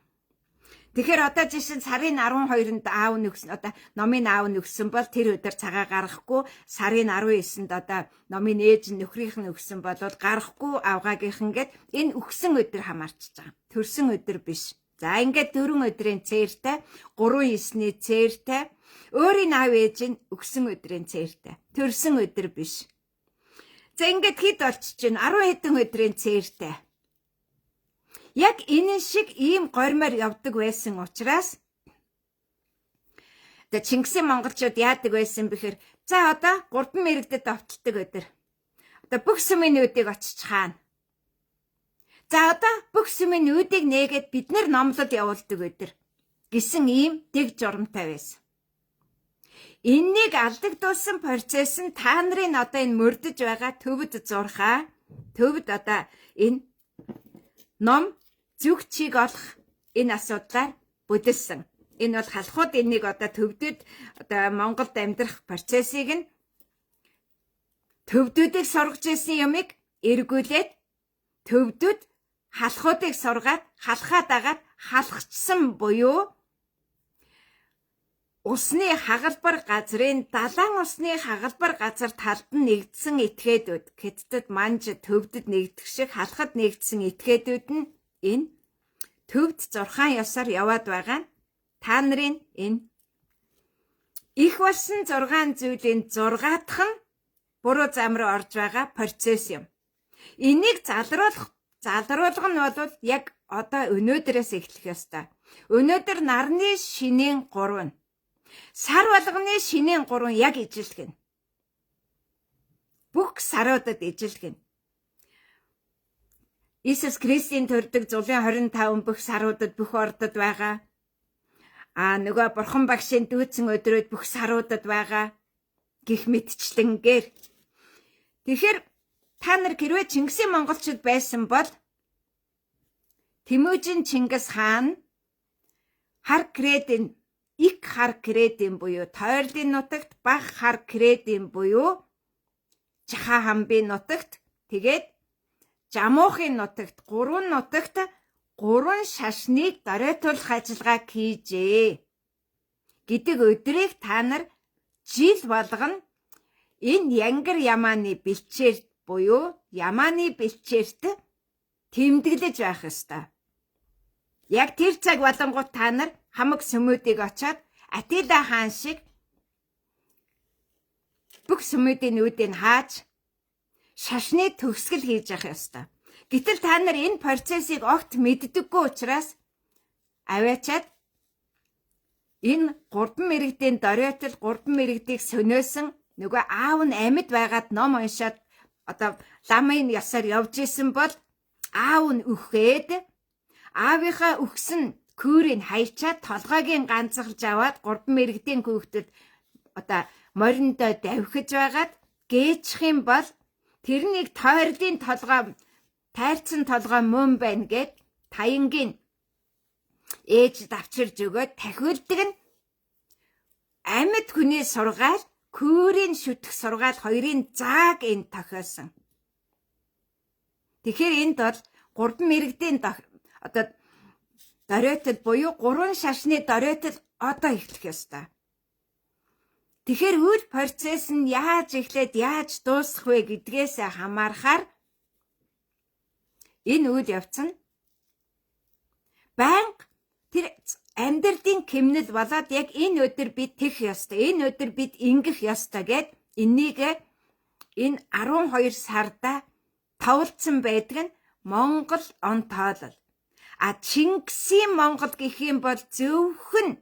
Тэгэхээр одоо жишээ нь сарын 12-нд аав нөгсөн одоо номын аав нөгсөн бол тэр өдөр цагаа гаргахгүй, сарын 19-нд одоо номын ээж нөхрийнх нь өгсөн бол гаргахгүй авгаагийнхан гээд энэ өгсөн өдөр хамаарч байгаа. Төрсөн өдөр биш. За ингээд 4 өдрийн цээртэй, 3-9-ний цээртэй, өөрийн аав ээж нь өгсөн өдрийн цээртэй. Төрсөн өдөр биш. За ингээд хэд болчих чинь 10 хэдэн өдрийн цээртэй. Яг энэ шиг ийм гормоор явдаг байсан учраас тэ Чингисийн монголчууд яадаг байсан бэхэр за одоо 3 мэрэгдэд авталдаг өдөр. Одоо бүх сүмийн үдийг очиж хаана. За одоо бүх сүмийн үдийг нээгээд бид нар номлол явуулдаг өдөр гэсэн ийм дэг журамтай байсан. Эннийг алдагдуулсан процесс нь та нарын одоо энэ мөрдөж байгаа төвд зурхаа төвд одоо энэ ном зүг чиг олох энэ асуудлаар бүдэлсэн. Энэ бол халахууд энийг одоо төвдөд одоо Монголд амьдрах процессыг нь төвдүүдийг сургаж ирсэн юмыг эргүүлээд төвдөд халахуудыг сургаад халахаад агаад халахчсан буюу усны хагалбар газрын далайн усны хагалбар газар талд нь нэгдсэн этгээдүүд хэдтэд манж төвдөд нэгдэх шиг халахад нэгдсэн этгээдүүд нь энэ төвд зурхаан ёсоор яваад байгаа нь та нарын энэ их болсон 6 зүйлийн 6 дахь нь буруу зам руу орж байгаа процесс юм. Энийг залруулах нь бол яг одоо өнөөдрөөс эхлэх ёстой. Өнөөдөр нарны шинийн 3 нь сар болгоны шинийн 3 яг ижилгэн. Бүх саруудад ижилгэн. Иесус Христийн төрдөг зулын 25 бүх саруудад бүх ордод байгаа. Нөгөө бурхан багшийн дүүцэн өдрүүд бүх саруудад байгаа. Гэх мэтчлэнгээр. Тэгэхээр та нар хэрвээ Чингисийн монголчууд байсан бол Тэмүүжин Чингис хаан хар кредийн их хар кредийн буюу тойрлын нутагт баг хар кредийн буюу Жаха хамбын нутагт тэгээд Жамуухын нутагт 3 нутагт 3 шашныг доройтуулах ажиллагаа хийжээ гэдэг өдрийг та нар жил болгоно энэ Янгар Ямааны бэлчээрт буюу Ямааны бэлчээрт тэмдэглэж байх ёстой. Яг тэр цаг болонгууд та нар хамаг сүмүүдийг очоод Атила хаан шиг бүх сүмүүдийн үүдийг хааж шашны төгсгөл хийж явах ёстой. Гэтэл та нар энэ процессыг огт мэддэггүй учраас аваачаад энэ 3 мэрэгдийн доройтол 3 мэрэгдийг сөнөөсөн нөгөө аав нь амьд байгаад ном уншаад одоо ламын ясаар явж исэн бол аав нь үхээд аавынхаа үхсэн күүрийг хайчаад толгойгийн ганцгалж аваад 3 мэрэгдийн хүүхдэд одоо мориндоо давхиж байгаад гээчих юм бол тэрнийг тойрлын толгой тайрцсан толгой мөн байна гэд таянгийн ээж давчирж өгөөд тахиулдаг нь амьд хүний сургаал күүрийн шүтэх сургаал хоёрын зааг энд тохиосон. Тэгэхээр энд бол 3 мэрэгдийн одоо доройтол буюу 3 шашны доройтол одоо эхлэх ёстой. Тэгэхээр үйл процесс нь яаж эхлээд яаж дуусах вэ гэдгээс хамаарахаар энэ үйл явц нь банг тэр амьдралын кимнэл болоод яг энэ өдөр бид тех ёстой, энэ өдөр бид ингэх ёстой гэд энийг энэ 12 сарда тавлцсан байдаг нь Монгол он тоолол. Чингисийн Монгол гэх юм бол зөвхөн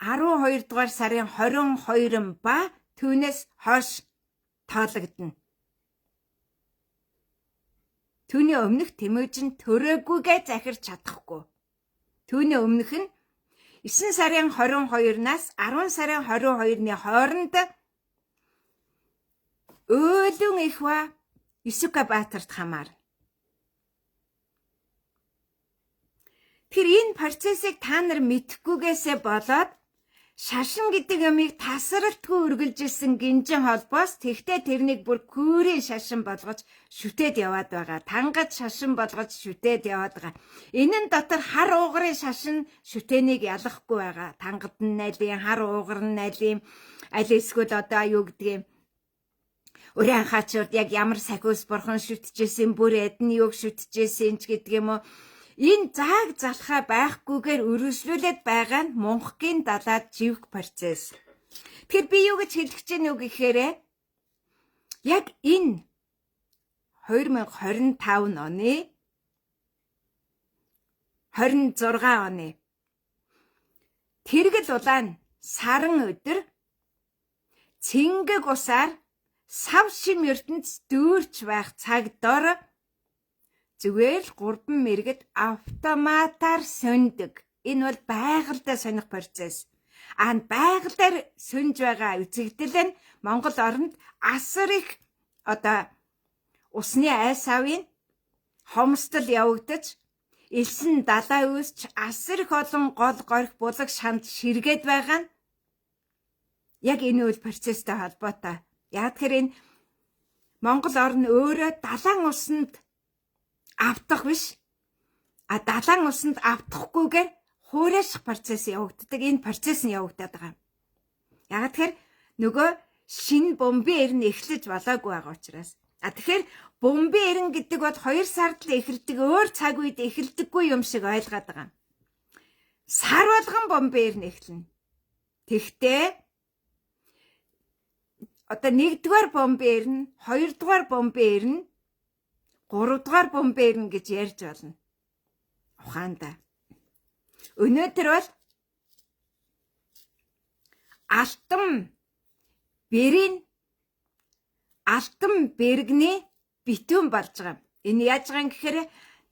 12 дугаар сарын 22 ба түүнээс хойш тоологдно. Түүний өмнөх Тэмүүжин төрөөгүйгээ захирч чадахгүй. Түүний өмнөх нь 9 сарын 22-наас 10 сарын 22-ны хооронд өөлөн ихва Исүкабаатарт хамаарна. Тэр энэ процессыг та нар мэдхгүйгээсээ болоод шашин гэдэг юмыг тасралтгүй үргэлжилсэн гинжин холбоос тэгтээ тэрнийг бүр күрийн шашин болгож шүтээд яваад байгаа. Тангад шашин болгож шүтээд яваад байгаа. Энэ нь дотор хар уугарын шашин шүтээнийг ялахгүй байгаа. Тангад нь найлийн, хар уугар нь найлийн, аль эсвэл одоо юу гэдгийг Өрийн хаачууд яг ямар сахиус бурхан шүтжсэн, бүр эдэн юг шүтжсэн ч гэдэг юм уу. Энэ зааг залхаа байхгүйгээр өргөжлүүлээд байгаа нь Мунхагийн далаад живх процесс. Тэгэхээр би юу гэж хэлэх гэж байна уу гэхээр яг энэ 2025 оны 26 оны тэргэл улаан саран өдөр цэнгэг усаар сав шим ертөнц дүүрч байх цаг дор зүгээр л 3 мэргэд автоматар сондог. Энэ бол байгальтай соних процесс. Байгальтай сонж байгаа үзэгдэл нь Монгол оронд асар их одоо усны айс авын хомсдол явагдаж, элсэн далай үүсч асар их олон гол горих булаг шанд ширгээд байгаа нь яг энэ үйл процесстэй холбоотой. Яг тэр энэ Монгол орн өөрөө далайн усанд автах биш. Далайн усанд автахгүйгээр хуурайших процесс явагддаг. Энэ процесс нь явагдаад байгаа. Яг тэгэхээр нөгөө шинэ бомбын эрн эхлэж болоогүй байгаа учраас. Тэгэхээр бомбын эрн гэдэг бол 2 сард л эхэлдэг, өөр цаг үед эхэлдэггүй юм шиг ойлгоод байгаа. Сар болгон бомбын эрн эхэлнэ. Тэгтээ одоо 1-р бомбын эрн, 2-р бомбын эрн, 3-р бомбын эрн гэж ярьж болно. Ухаандаа. Өнөөдөр бол алтан бэргний битүүн болж байгаа. Энэ яаж байгаа юм гэхээр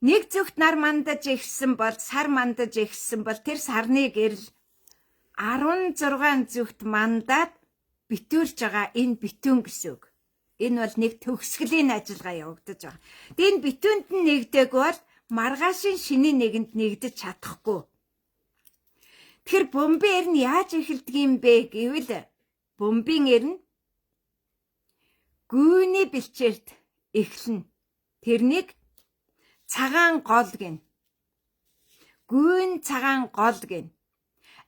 нэг зөвхт нар мандаж ихсэн бол, сар мандаж ихсэн бол тэр сарны гэрэл 16 зөвхт мандаад битүүрж байгаа энэ битүүн гэсэн үг. Энэ бол нэг төгсгөлийн ажиллагаа явагдаж байгаа. Энэ битүүнд нь нэгдэг бол маргаашийн шинийн нэгэнд нэгдэж чадахгүй. Тэгэхээр бомбын эрн яаж эхэлдэг юм бэ гэвэл бомбын эрн гүйний бэлчээрт эхэлнэ. Тэрнийг цагаан гол гин. Гүйн цагаан гол гин.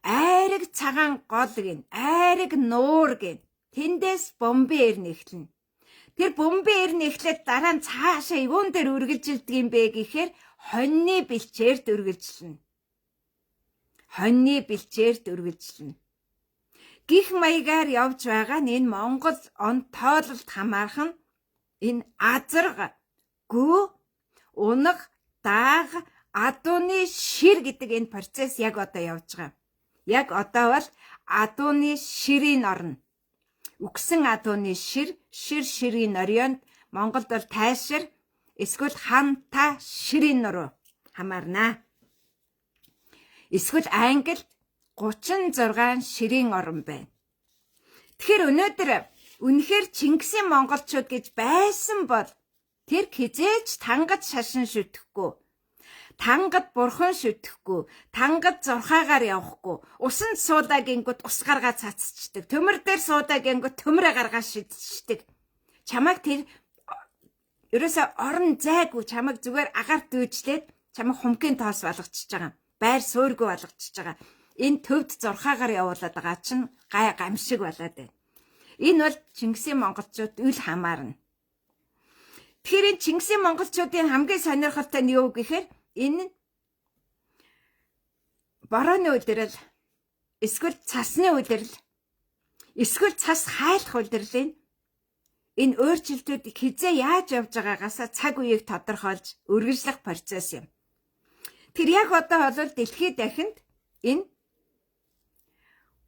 Айраг цагаан гол гин. Айраг нуур гин. Тэндээс бомбын эрн эхэлнэ. Тэр бомбын эрн эхлээд дараа нь цаашаа юун дээр үргэлжилдэг юм бэ гэхээр хоньны бэлчээрт үргэлжилнэ. Хоньны бэлчээрт үргэлжилнэ. Гих маягаар явж байгаа нь энэ Монгол он тоололт хамаархан энэ азарга, гүү, унаг, дааг, адууны шир гэдэг энэ процесс яг одоо явж байгаа. Яг одоо бол адууны ширийн орно. Үгсэн адууны ширийн орионд Монголд бол тайшир эсвэл ханта ширийн нуруу хамаарна. Эсвэл Англид 36 ширийн орон байна. Тэгэхээр өнөөдөр үнэхээр Чингисийн монголчууд гэж байсан бол тэр хизээч тангад шашин шүтгэхгүй, тангад бурхан шүтгэхгүй, тангад зурхаагаар явахгүй, усанд суудаа гингүүд ус гаргаа цацчдаг, төмөр дээр суудаа гингүүд төмөрө гаргаа шидчихдэг. Чамайг тэр ерөөсө орон зайгүй, чамайг зүгээр агаар дүүжлээд чамайг хумгийн тоос болгочихж байгаа. Байр суурьгүй болгочихж байгаа. Энэ төвд зурхаагаар явуулаад байгаа чинь гай гамшиг болоод байна. Энэ бол Чингисийн монголчууд үл хамаарна. Тэгэхээр энэ Чингисийн монголчуудын хамгийн сонирхолтой нь юу гэхээр энэ борооны улирал, эсвэл цасны улирал, эсвэл цас хайлах улирлын энэ өөрчлөлтүүд хизээ яаж явж байгаагаас цаг үеийг тодорхойлж үргэлжлэх процесс юм. Тэр яг одоо бол дэлхийд дахинд энэ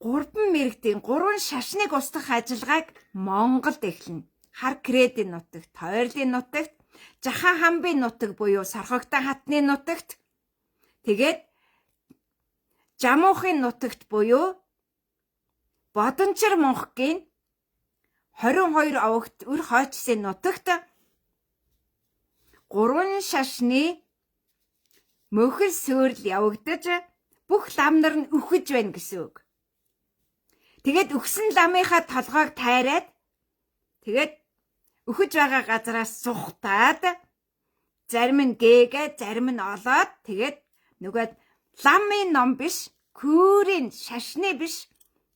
3 мэрэгдийн 3 шашныг устгах ажиллагааг Монголд эхэлнэ. Хар Кредийн нутагт, Тойрлын нутагт, Жахан хамбын нутаг буюу Сорхогтой хатны нутагт, тэгээд Жамуухын нутагт буюу Бодончир Мунхагийн 22 овогт үр хойчсын нутагт 3 шашны мөхөл сөөрл явагдаж бүх лам нар нь үхэж байна гэсэн үг. Тэгээд үхсэн ламынхаа толгойг тайраад тэгээд үхэж байгаа газараас сухтаад зарим нь гээгээ, зарим нь олоод тэгээд нөгөө ламын ном биш, күрийн шашны биш,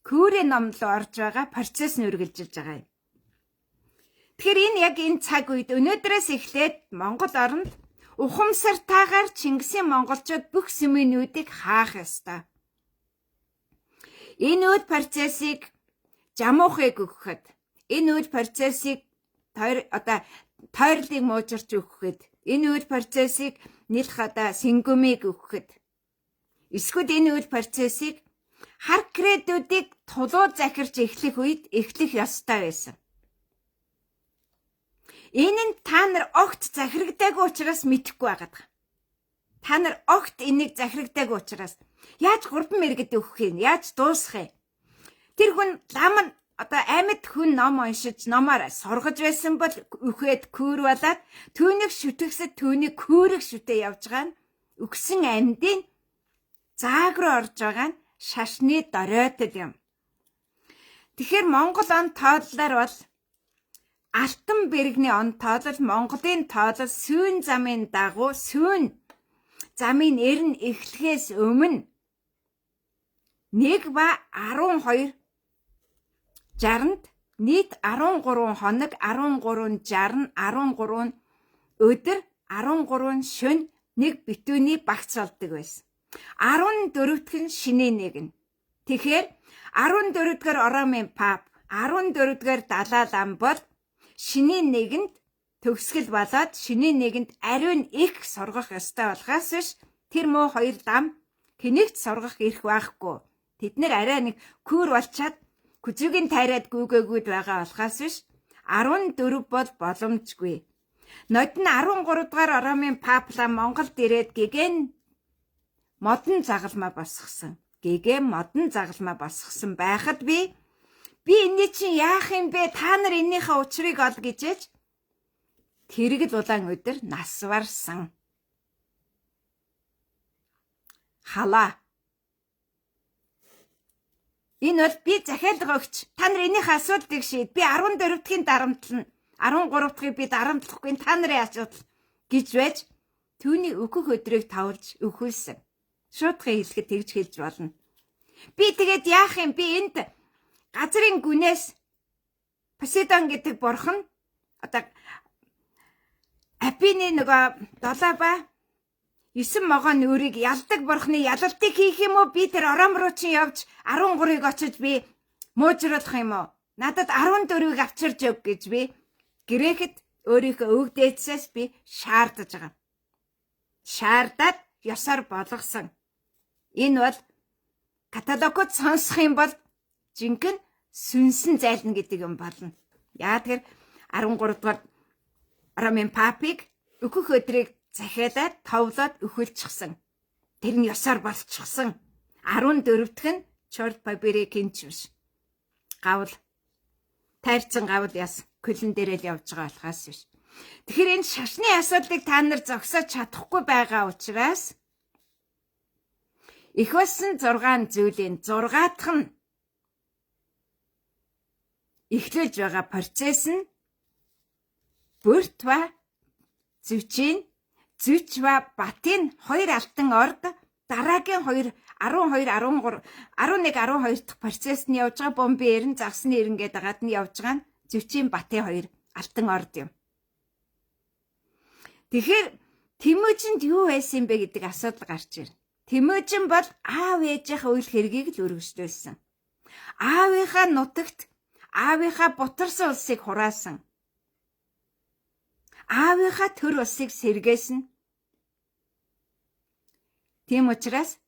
күрийн ном руу орж байгаа процесс нь үргэлжилж байгаа юм. Тэгэхээр энэ яг энэ цаг үед өнөөдрөөс эхлээд Монгол оронд ухамсартайгаар Чингисийн монголчууд бүх сүмийнүүдийг хаах ёстой. Энэ үйл процессыг жамуухыг өгөхөд, энэ үйл процессыг тойрлыг муужирч өгөхөд, энэ үйл процессыг нэлх сэнгүмийг өгөхөд, эсвэл энэ үйл процессыг хар кредүүдийг тулууд захирч эхлэх үед эхлэх ёстой байсан. Энэ нь та нар огт захирагдаагүй учраас мэдэхгүй байгаад байгаа. Та нар огт энийг захирагдаагүй учраас яаж 3 мэргэд өгөх юм? Яаж дуусгах юм? Тэр хүн лам нь амьд хүн ном уншиж номоор сургаж байсан бол үхээд күр болоод түүнийг шүтгсэд түүнийг күрэг шүтээ явж байгаа нь өгсөн амьдын зааг руу орж байгаа нь шашны доройтол юм. Тэгэхээр Монгол он тоодлоор бол Алтан бэргний он тоолол Монголын тоолол сүүн замын дагуу сүүн замын эрен эхлэхээс өмнө 1 ба 12 60-нд нийт 13 хоног 13 60 13 өдөр 13 шөнө нэг битүүний багц болдог байсан. 14-т нь шинэ нэгэн. Тэгэхээр 14-р Оромын пап, 14-р Далай лам бол шинэ нэгэнд төгсгөл болоод шинэ нэгэнд ариун их сургах ёстой болохоос биш тэр муу хоёр лам хэнийгт сургах эрх байхгүй. Тэд нэр арай нэг күр болчаад күзүүгийн тайраад гүгээгүүд байгаа болохоос биш 14 бол боломжгүй. Нод нь 13 дугаар Оромын пап лам Монголд ирээд гэгэн модон загалмаа босгосон. Гэгэн модон загалмаа босгосон байхад би энэ чинь яах юм бэ? Та нар эннийхээ учрыг ол гэжээч тэрэгэл улаан өдөр нас барсан. Халаа. Энэ бол би захиалга өгч. Та нар энийхээ асуудлыг шийд. Би 14 дахь дарамтлна. 13 дахьыг би дарамтлахгүй та нарын асуудал гэж байж түүний өөхөх өдрийг тавлж өхүүлсэн. Шуудхан хэлэхэд тэгж хэлж болно. Би тэгээд яах юм? Би энд газрын гүнээс Посейдон гэдэг бурхан Апины нөгөө 7 ба 9 могоон өөрийг ялдаг бурхны ялалтыг хийх юм уу? Би тэр Ором руу чинь явж 13-ыг очиж би муужруулах юм уу? Надад 14-ийг авчирж өг гэж би грэхэд өөрийнхөө өвгдээцээс би шаардаж байгаа. Шаардаад ёсоор болгосон. Энэ бол каталогод сонсох юм бол жинхэнэ сүнсэн зайлна гэдэг юм болно. Яа тэгэхээр 13 дугаар Оромын папыг өөхөх өдрийг захиалаад товлоод өхүүлчихсэн. Тэр нь ёсоор болчихсон. 14 дахь нь Чорт Бабери кинч биш. Гавл тайрцсан гавл яс көлн дээрэл явж байгаа болохоос биш. Тэгэхээр энэ шашны асуудлыг та нар зогсоож чадахгүй байгаа учраас их болсон 6 зүйлийн 6 дахь нь эхлүүлж байгаа процесс нь Бүрт ба Зүвчийн Зүвч ба Батын 2 алтан орд дараагийн 12 13 11 12 дахь процесс нь явж байгаа бомбын эрен загсны эрен гэдэг гаад нь явж байгаа нь Зүвчийн Батын 2 алтан орд юм. Тэгэхээр Тэмүүжинд юу байсан бэ гэдэг асуудал гарч ирнэ. Тэмүүжин бол аав ээжийнхээ үйл хэргийг л үргэлжлүүлсэн. Аавынхаа нутагт аавынхаа бутарсан улсыг хураасан. Аавынхаа төр улсыг сэргээсэн. Тийм учраас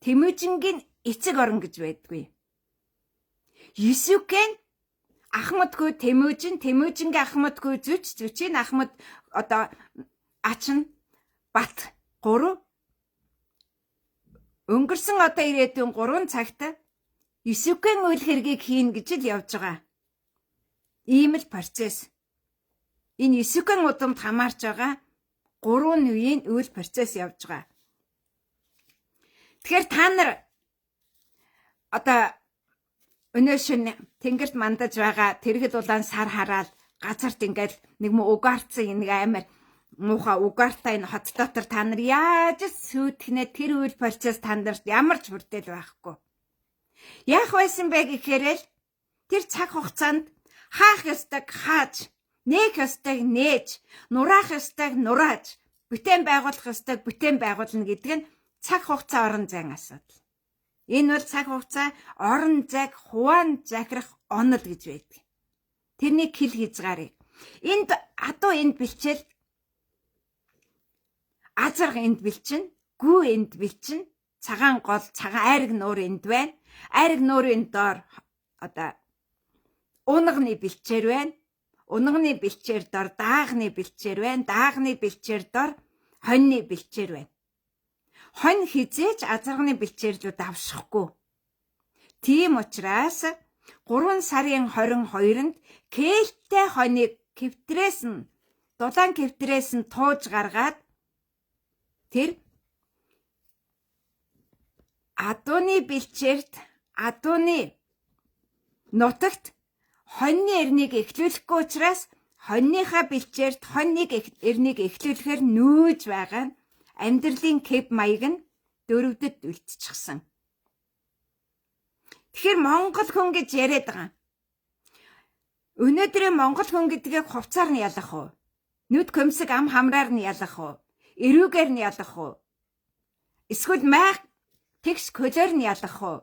Тэмүүжингийн эцэг орон гэж байдгүй. Юсүкэн Ахмадгүй Тэмүүжин, Тэмүүжингийн Ахмадгүй Зүвч, Зүвчийн Ахмад Ачин Бат 3 өнгөрсөн ирээдүйн 3 цагт Юсүкэн үйл хэргийг хийн гэж л явж байгаа. Ийм л процесс. Энэ Юсүкэн удамд хамаарч байгаа 3 үеийн үйл процесс явж байгаа. Тэгэхээр та нар одоо өнөө шөнө тэнгэрт мандаж байгаа тэрэгэл улаан сар хараад газарт ингээд нэг мө угаарцсан нэг амар муухай угаартай энэ хот дотор та нар яаж сүйтгэнэ тэр үйл процесс та нарт ямар ч бүрдэл байхгүй. Яах байсан бэ гэхээр тэр цаг хугацаанд хаах ёстойг хааж, нээх ёстойг нээж, нураах ёстойг нурааж, бүтээн байгуулах ёстойг бүтээн байгуулна гэдэг нь цаг хугацаа орон зайн асуудал. Энэ бол цаг хугацаа орон зайг хуваан захирах онол гэж байдаг. Тэрнийг хэл хязгаарыг. Энд адуу энд бэлчээл азарга энд бэлчин, гүү энд бэлчин, цагаан гол, цагаан айраг нуур энд байна. Айраг нуурын доор одоо унганы бэлчээр байна. Унганы бэлчээр доор даагны бэлчээр байна. Даагны бэлчээр доор хоньны бэлчээр байна. Хонь хизээч азарганы бэлчээрлүү давшихгүй. Тийм учраас 3 сарын 22-нд кээлттэй хоньыг кэвтрээс нь дулаан кэвтрээс нь тууж гаргаад тэр адууны бэлчээрт адууны нутагт хоньны эрнийг эхлүүлэхгүй учраас хоньныхаа бэлчээрт хоньныг эрнийг эхлүүлэхээр нүүж байгаа нь амьдралын кэп маяг нь дөрөвдөд үлдчихсэн. Тэгэхээр Монгол хүн гэж яриад байгаа. Өнөөдрийн Монгол хүн гэдгийг хувцаар нь ялах уу? Нүд көмсөг ам хамраар нь ялах уу? Эрүүгээр нь ялах уу? Эсвэл майх тэгш колоор нь ялах уу?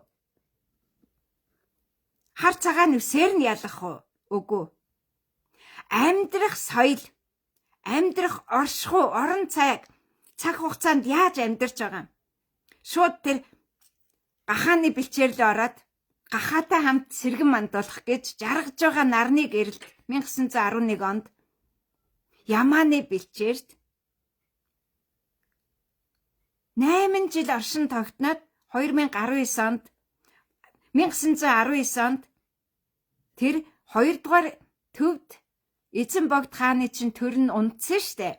Хар цагаан нүсээр нь ялах уу? Үгүй. Амьдрах соёл, амьдрах оршихуй, орон цаг хугацаанд яаж амьдарч байгаа юм? Шууд тэр гахааны бэлчээрлээ ороод гахаатай хамт сэргэн мандуулах гэж жаргаж байгаа нарны гэрэлд 1911 онд Ямааны бэлчээрт 8 жил оршин тогтноод 1919 онд тэр 2 дугаар төвд эзэн богд хааны чинь төр нь унтсан штэ.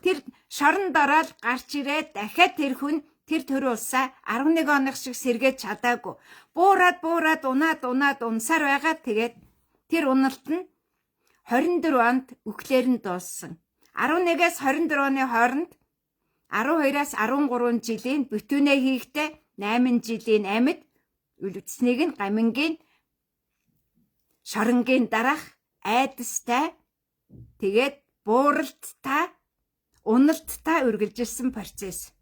Тэр шоронд ороод гарч ирээд дахиад тэр хүн тэр төр улсаа 11 оных шиг сэргээж чадаагүй. Буураад унаад унсаар байгаа. Тэгээд тэр уналт нь 24 онд үхлээр нь дууссан. 11-ээс 24 оны хооронд 12-аас 13 жилийн бүтүүнээ хийхдээ 8 жилийн амьд үлдсэнийг нь гамингийн шоронгийн дараах айдастай тэгээд бууралттай уналттай үргэлжилсэн процесс.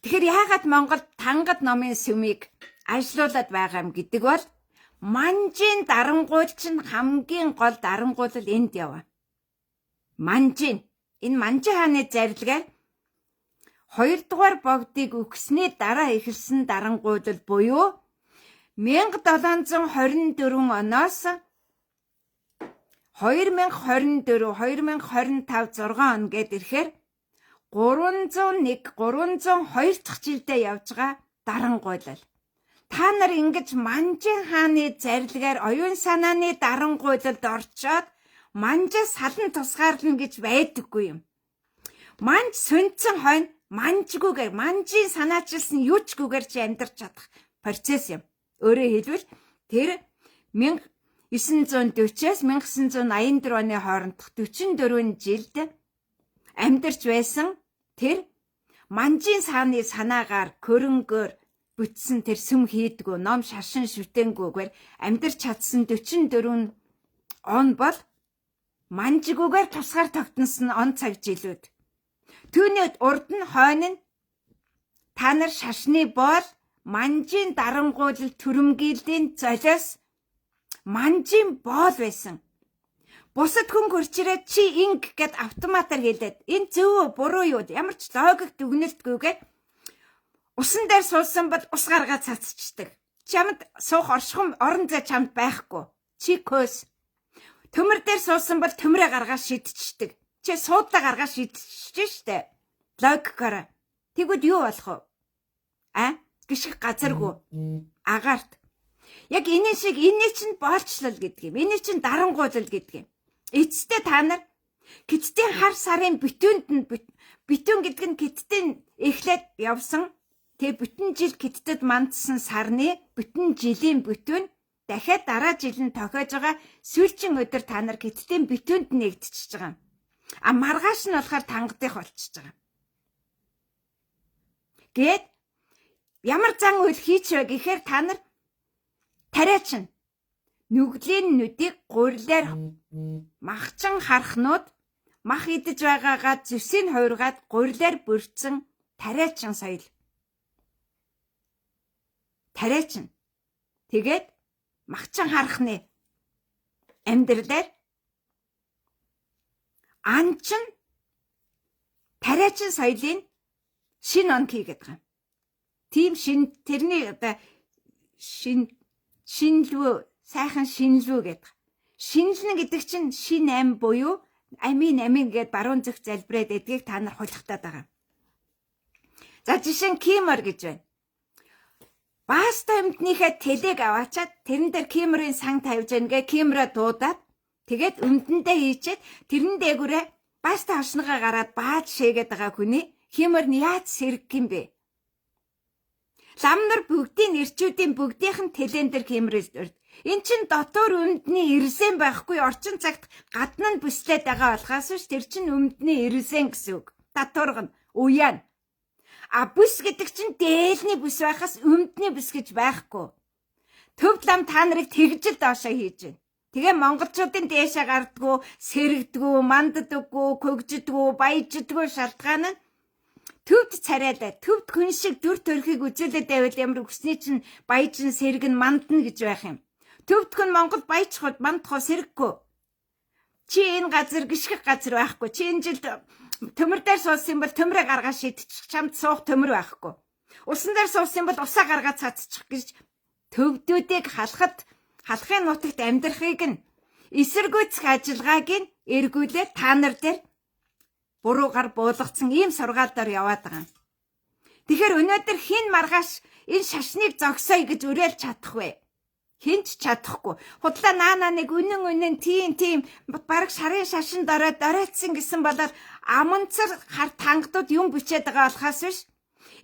Тэгэхээр яагаад Монгол тангад номын сүмийг ажилуулад байгаа юм гэдэг бол манжийн дарангуул чинь хамгийн гол дарангуулал энд яваа. Манжийн энэ Манжи хааны зарилгаар 2 дугаар богдыг өгснээ дараа эхэлсэн дарангуулал буюу 1724 оноос 2024-2025 6 он гээд ирэхээр 302 дахь жилдээ явж байгаа дарангуйлал. Та нар ингэж Манжи хааны зарилгаар оюун санааны дарангуйлалд орчоод манжаа салан тусгаарлна гэж байдаггүй юм. Манж сүнцэн хойно манжгүйгээр манжийн санаачилсан юучгүйгээр чи амьдарч чадах процесс юм. Өөрөөр хэлбэл тэр 1940-с 1984 оны хоорондох 44 жилд амьдарч байсан тэр манжийн сааны санаагаар хөрөнгөөр бүтсэн тэр сүм хийдгүү ном шашин шүтэнгүүгээр амьдарч чадсан 44 он бол манжгүйгээр тусгаар тогтносон он цаг жилүүд. Түүний урд нь хойно нь та нар шашны боол манжийн дарангуйлал төрөмгийлийн золиос манжийн боол байсан. Бусад хүн хурж ирээд чи инг гэд автоматар хэлээд энэ зөв буруу юу ямар ч логик дүгнэлтгүйгээр усан дээр суулсан бол ус гаргаад цацчихдаг. Чамд суух оршихуй орон зай чамд байхгүй. Чи көс. Төмөр дээр суусан бол төмрөө гаргаад шидчихдэг. Чи суудлаа гаргаад шидчихэж штэ. Логикоор. Тэгвэл юу болох вэ? Гიშг газаргүй. Агаарт. Яг энэ шиг энэ чинь боолчлол гэдэг юм. Энэ чинь дарангуйлал гэдэг юм. Эцэстээ та нар Гидтийн хар сарын битүүнд нь битүүн гэдэг нь гидтийн эхлээд явсан. Тэгээ бүтэн жил гидтэд мандсан сарны бүтэн жилийн битүүн дахиад дараа жил нь тохиож байгаа сүүлчийн өдөр та нар гидтийн битүүнд нэгдчихэж байгаа. А маргааш нь болохоор тангадих болчихж байгаа. Гэт ямар зан үйл хийчихвэ гэхээр та нар тариачин нүглийн нүдийг гурилаар махчин харахнууд мах идэж байгаагаа зүсийг хуургаад гурилаар бүрдсэн тариачин соёл. Тариачин. Тэгээд махчин харахны амьдралаар анчин тариачин соёлын шин он хийгээд байгаа. Тийм шин тэрний одоо шинлүү сайхан шинлүү гэдэг. Шинлэн гэдэг чинь шин ам буюу амийн гэд баруун зүг залбираад эдгийг та нар хулигтаад байгаа. За жишээ нь кимор гэж байна. Баста өмднийхээ тэлэг аваачаад тэрэн дээр киморын сан тавьж гээ кимороо дуудаад тэгээд өмдөндөө хийчээд тэрэн дээгүүрээ баста хашнагаа гараад бааж шээгээд байгаа хүний кимор нь яаж сэргэх юм бэ? Ламнар бүгдийн ирчүүдийн бүгдийнх нь тэлэн дээр киморээс дурд. Эн чин дотор өмдний ирсэн байхгүй орчин цагт гадна нь бүслээд байгаа болохоос ш тэр чин өмдний ирсэн гэсэн үг. Татварга нь уяан. А бүс гэдэг чинь дээлний бүс байхаас өмдний бүс гэж байхгүй. Төвд лам та нарыг тэгжил доошоо хийж байна. Тэгээ монголчуудын дээшээ гардггүй, сэрэгдгүү, манддаггүй, хөгждгүү, баяждгүү шалтгаан нь төвд царайлаа. Төвд хүн шиг дүр төрхийг үзүүлээд байвал ямар өксний чинь баяжин сэрэг нь мандна гэж байх юм. Төвд хүн Монгол баяжхууд мандах сэрэггүй. Чи энэ газар гიშгэх газар байхгүй. Чи энэ жилд төмөр дээр суусан бол төмрөө гаргаа шидчих чамд суух төмөр байхгүй. Усан дээр суусан бол усаа гаргаа цацчих гэж төвдүүдийг халахын нутагт амьдрахыг нь эсэргүүцэх ажиллагааг нь эргүүлээд та нар дээр буруугаар буулгацсан ийм сургаалдаар яваад байгаа. Тэгэхээр өнөөдөр хин маргааш энэ шашныг зогсоё гэж уриалж чадах вэ? Хинч чадахгүй. Худлаа наана нэг үнэн тийм бараг шарын шашинд доройтсан гэсэн болоод аманцар хар тангадууд юм бичээд байгаа болохоос биш.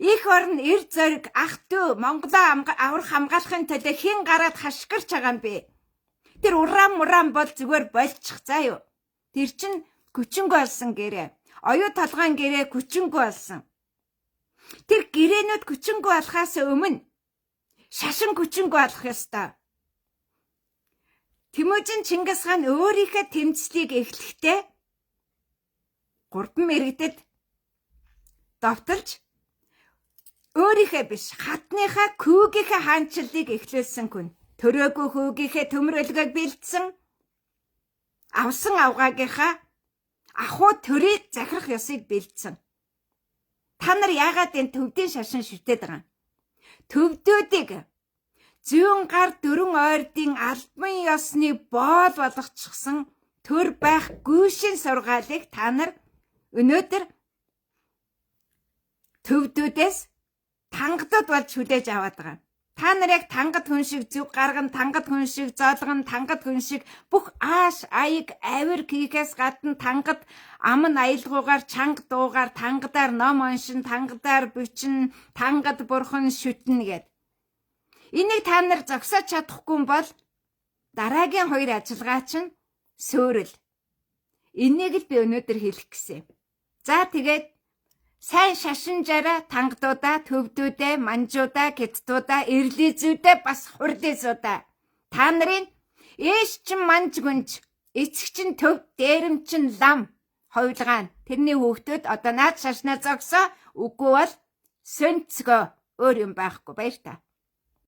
Их орн эр зориг ах дүү Монголоо аврах хамгаалахын төлөө хин гараад хашгирч байгаа юм бэ? Тэр урам бол зүгээр болчих заа юу. Тэр чин хүчингүй болсон гэрээ. Оюу толгойн гэрээ хүчингүй болсон. Тэр гэрээнүүд хүчингүй болохоос өмнө шашин хүчингүй болох ёстой. Тэмүжин Чингис хаан өөрийнхөө тэмцлийг эхлэхдээ 3 мэрэгдэд довтолж өөрийнхөө биш хатныхаа күүгийнхээ хаанчлалыг эхлүүлсэн хүн. Төрөөгүй хүүгийнхээ төмрөлгөөг бэлдсэн. Авсан авгаагийнхаа ахуй төрийг захирах ёсыг бэлдсэн. Та нар яагаад энэ төвдийн шашин шүтээд байгаа? Төвдүүдийг зүүн гар дөрөн ойрдын албан ёсны боол болгочихсон төр байх гүйшин сургаалыг та нар өнөөдөр төвдүүдээс тангадууд болж хүлээж аваад байгаа. Та нар яг тангад хүн шиг зүг гарган, тангад хүн шиг зоолгон, тангад хүн шиг бүх ааш, аяг, авир хийхээс гадна тангад амн аялгуугаар, чанга дуугаар, тангадаар ном уншин, тангадаар бичин, тангад бурхан шүтнэ гэд. Энийг та нар зогсоож чадахгүй бол дараагийн 2 ажиллагаа чинь сөөрөл. Энийг л би өнөөдөр хэлэх гэсэн. За тэгээд сайн шашинжаараа тангадуудаа, төвдүүдээ, манжуудаа, гидтуудаа, эрлизүүдээ бас хурдээсуудаа. Та нарын ээш чин манж гүнж, эцэг чин төв, дээрэм чин лам, ховлгаан. Тэрний хүүхдүүд одоо наад шашнаа зогсоо, үгүй бол сөнцгөө өөр юм байхгүй баяр та.